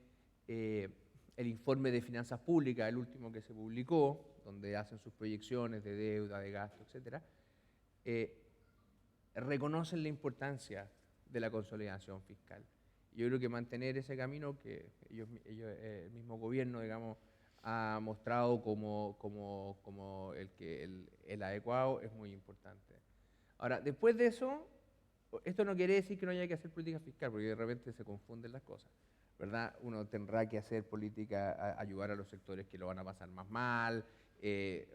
el informe de finanzas públicas, el último que se publicó, donde hacen sus proyecciones de deuda, de gasto, etc., reconocen la importancia de la consolidación fiscal. Yo creo que mantener ese camino que el mismo gobierno, digamos, ha mostrado como el adecuado es muy importante. Ahora, después de eso, esto no quiere decir que no haya que hacer política fiscal, porque de repente se confunden las cosas, ¿verdad? Uno tendrá que hacer política, ayudar a los sectores que lo van a pasar más mal,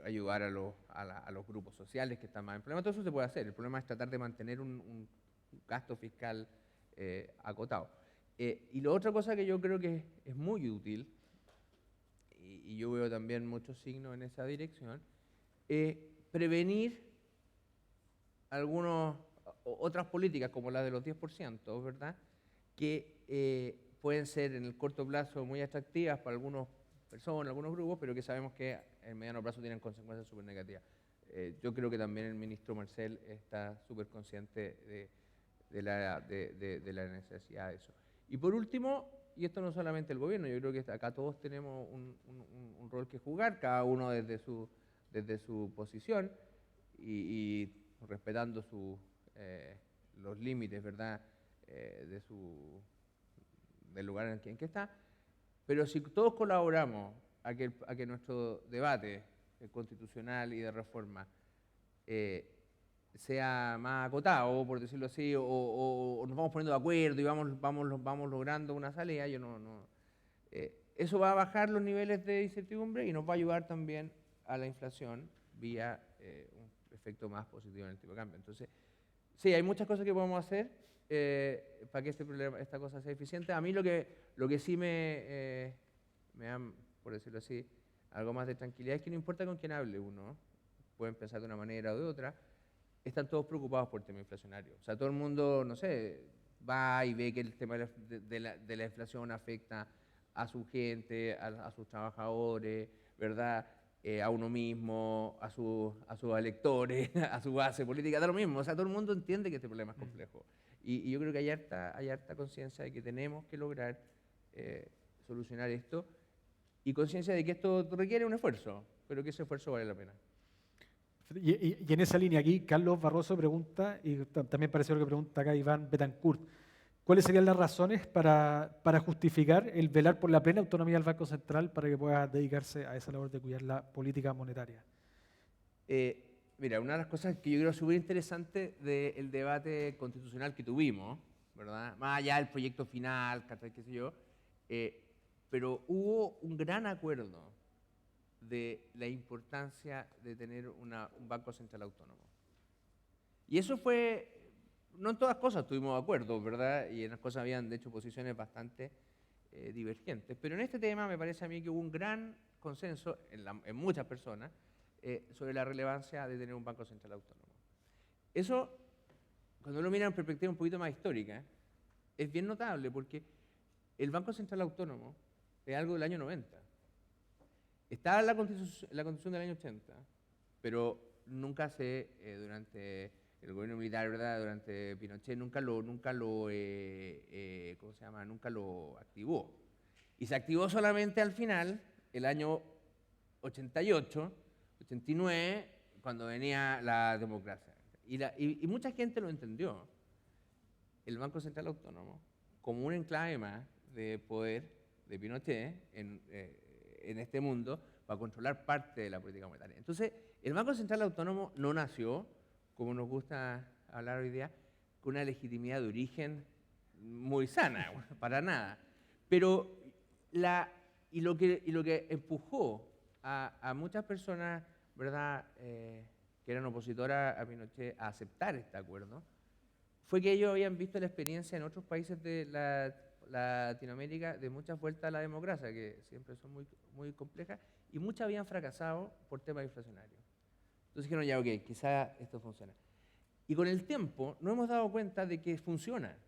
ayudar a los grupos sociales que están más en problemas. Todo eso se puede hacer. El problema es tratar de mantener un gasto fiscal acotado. Y la otra cosa que yo creo que es muy útil, y yo veo también muchos signos en esa dirección, es prevenir otras políticas como la de los 10%, ¿verdad?, que pueden ser en el corto plazo muy atractivas para algunas personas, algunos grupos, pero que sabemos que en el mediano plazo tienen consecuencias súper negativas. Yo creo que también el ministro Marcel está súper consciente de la necesidad de eso. Y por último, y esto no solamente el gobierno, yo creo que acá todos tenemos un rol que jugar, cada uno desde su posición y respetando los límites, ¿verdad?, del lugar en que está. Pero si todos colaboramos a que nuestro debate constitucional y de reforma sea más acotado, por decirlo así, o nos vamos poniendo de acuerdo y vamos logrando una salida, eso va a bajar los niveles de incertidumbre y nos va a ayudar también a la inflación vía un efecto más positivo en el tipo de cambio. Entonces, sí, hay muchas cosas que podemos hacer para que esta cosa sea eficiente. A mí lo que sí me da, por decirlo así, algo más de tranquilidad es que no importa con quién hable uno, pueden pensar de una manera o de otra, están todos preocupados por el tema inflacionario. O sea, todo el mundo, no sé, va y ve que el tema de la inflación afecta a su gente, a sus trabajadores, ¿verdad?, a uno mismo, a sus electores, a su base política, da lo mismo. O sea, todo el mundo entiende que este problema es complejo. Y yo creo que hay harta conciencia de que tenemos que lograr solucionar esto y conciencia de que esto requiere un esfuerzo, pero que ese esfuerzo vale la pena. Y en esa línea aquí, Carlos Barroso pregunta, y también parece lo que pregunta acá Iván Betancourt, ¿cuáles serían las razones para justificar el velar por la plena autonomía del Banco Central para que pueda dedicarse a esa labor de cuidar la política monetaria? Mira, una de las cosas que yo creo súper interesante del debate constitucional que tuvimos, ¿verdad?, más allá del proyecto final, qué sé yo, pero hubo un gran acuerdo de la importancia de tener un Banco Central autónomo. Y eso fue, no en todas cosas tuvimos acuerdo, ¿verdad?, y en las cosas habían, de hecho, posiciones bastante divergentes, pero en este tema me parece a mí que hubo un gran consenso en muchas personas sobre la relevancia de tener un Banco Central autónomo. Eso, cuando uno mira en perspectiva un poquito más histórica, es bien notable porque el Banco Central autónomo es algo del año 90. Estaba en la Constitución del año 80, pero nunca durante el gobierno militar, ¿verdad?, durante Pinochet, nunca lo activó. Y se activó solamente al final, el año 88, 89, cuando venía la democracia. Y mucha gente lo entendió, el Banco Central Autónomo, como un enclave más de poder de Pinochet en este mundo para controlar parte de la política monetaria. Entonces, el Banco Central Autónomo no nació, como nos gusta hablar hoy día, con una legitimidad de origen muy sana, para nada. Pero lo que empujó a muchas personas, ¿verdad?, que eran opositoras a Pinochet a aceptar este acuerdo, fue que ellos habían visto la experiencia en otros países de Latinoamérica de muchas vueltas a la democracia, que siempre son muy, muy complejas, y muchas habían fracasado por temas inflacionarios. Entonces dijeron, ya, ok, quizá esto funciona. Y con el tiempo nos hemos dado cuenta de que funciona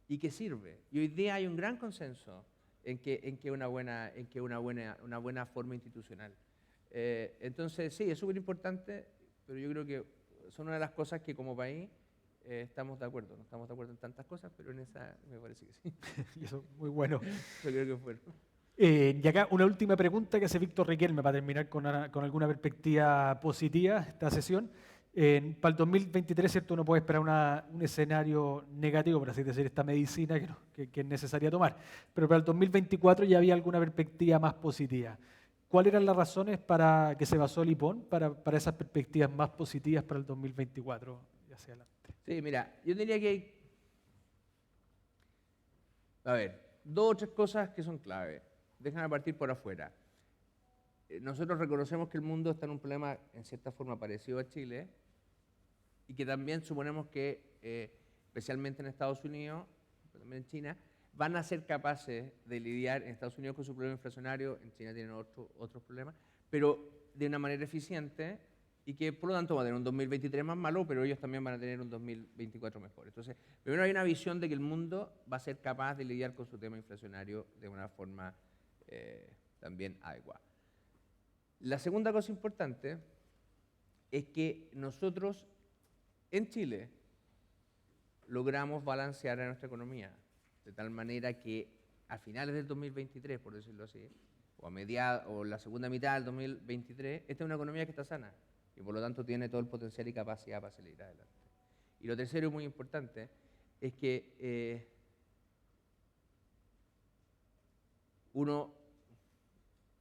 y que sirve. Y hoy día hay un gran consenso en que una buena forma institucional. Entonces, sí, es súper importante, pero yo creo que son una de las cosas que como país estamos de acuerdo. No estamos de acuerdo en tantas cosas, pero en esa me parece que sí. Y eso es muy bueno. Yo creo que fue. Y acá una última pregunta que hace Víctor Riquelme para terminar con alguna perspectiva positiva esta sesión. Para el 2023, ¿cierto? Uno puede esperar un escenario negativo, por así decir, esta medicina que es necesaria tomar. Pero para el 2024 ya había alguna perspectiva más positiva. ¿Cuáles eran las razones para que se basó el IPON para esas perspectivas más positivas para el 2024 y hacia adelante? Sí, mira, yo diría que hay, a ver, 2 o 3 cosas que son clave. Déjame partir por afuera. Nosotros reconocemos que el mundo está en un problema en cierta forma parecido a Chile y que también suponemos que, especialmente en Estados Unidos, pero también en China, van a ser capaces de lidiar en Estados Unidos con su problema inflacionario, en China tienen otros problemas, pero de una manera eficiente y que por lo tanto va a tener un 2023 más malo, pero ellos también van a tener un 2024 mejor. Entonces, primero hay una visión de que el mundo va a ser capaz de lidiar con su tema inflacionario de una forma también adecuada. La segunda cosa importante es que nosotros en Chile logramos balancear a nuestra economía, de tal manera que a finales del 2023, por decirlo así, o la segunda mitad del 2023, esta es una economía que está sana y por lo tanto tiene todo el potencial y capacidad para salir adelante. Y lo tercero, muy importante, es que uno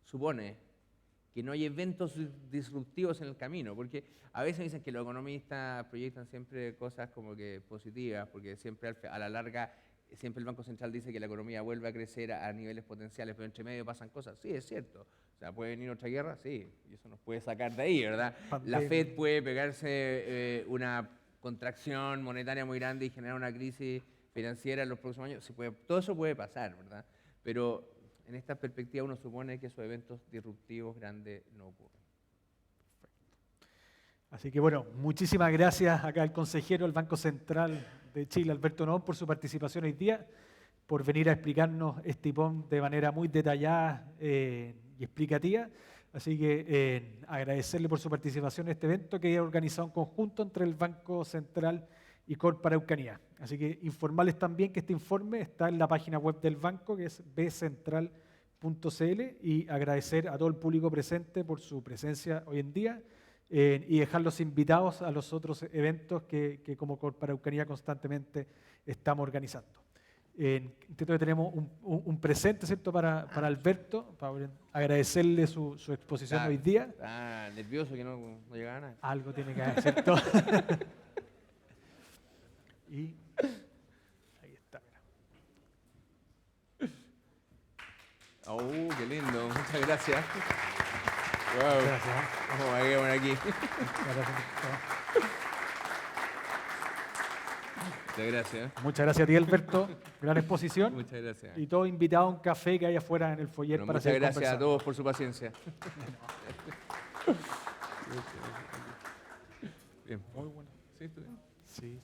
supone que no hay eventos disruptivos en el camino, porque a veces dicen que los economistas proyectan siempre cosas como que positivas, porque siempre a la larga, siempre el Banco Central dice que la economía vuelve a crecer a niveles potenciales, pero entre medio pasan cosas. Sí, es cierto. O sea, puede venir otra guerra, sí, y eso nos puede sacar de ahí, ¿verdad? Pandemia. La Fed puede pegarse una contracción monetaria muy grande y generar una crisis financiera en los próximos años. Todo eso puede pasar, ¿verdad? Pero en esta perspectiva uno supone que esos eventos disruptivos grandes no ocurren. Así que bueno, muchísimas gracias acá al consejero del Banco Central de Chile, Alberto Noboa, por su participación hoy día, por venir a explicarnos este IPOM de manera muy detallada y explicativa. Así que agradecerle por su participación en este evento que he organizado en conjunto entre el Banco Central y Corp Araucanía. Así que informarles también que este informe está en la página web del banco, que es bcentral.cl, y agradecer a todo el público presente por su presencia hoy en día y dejarlos invitados a los otros eventos que como Corp Araucanía constantemente estamos organizando. Entonces tenemos un presente, ¿cierto?, para Alberto, para agradecerle su exposición hoy día. Está nervioso que no llegaba nada. Algo tiene que haber, ¿cierto? Y ahí está, mira. ¡Oh, qué lindo! Muchas gracias. Wow. Gracias. Vamos a ver aquí. Muchas gracias. Muchas gracias a ti, Alberto. Gran exposición. Muchas gracias. Y todos invitados a un café que hay afuera en el foyer Bueno, para muchas seguir gracias a conversando. todos por su paciencia. Bien. Muy bueno. ¿Sí? ¿Estuvo bien? Sí.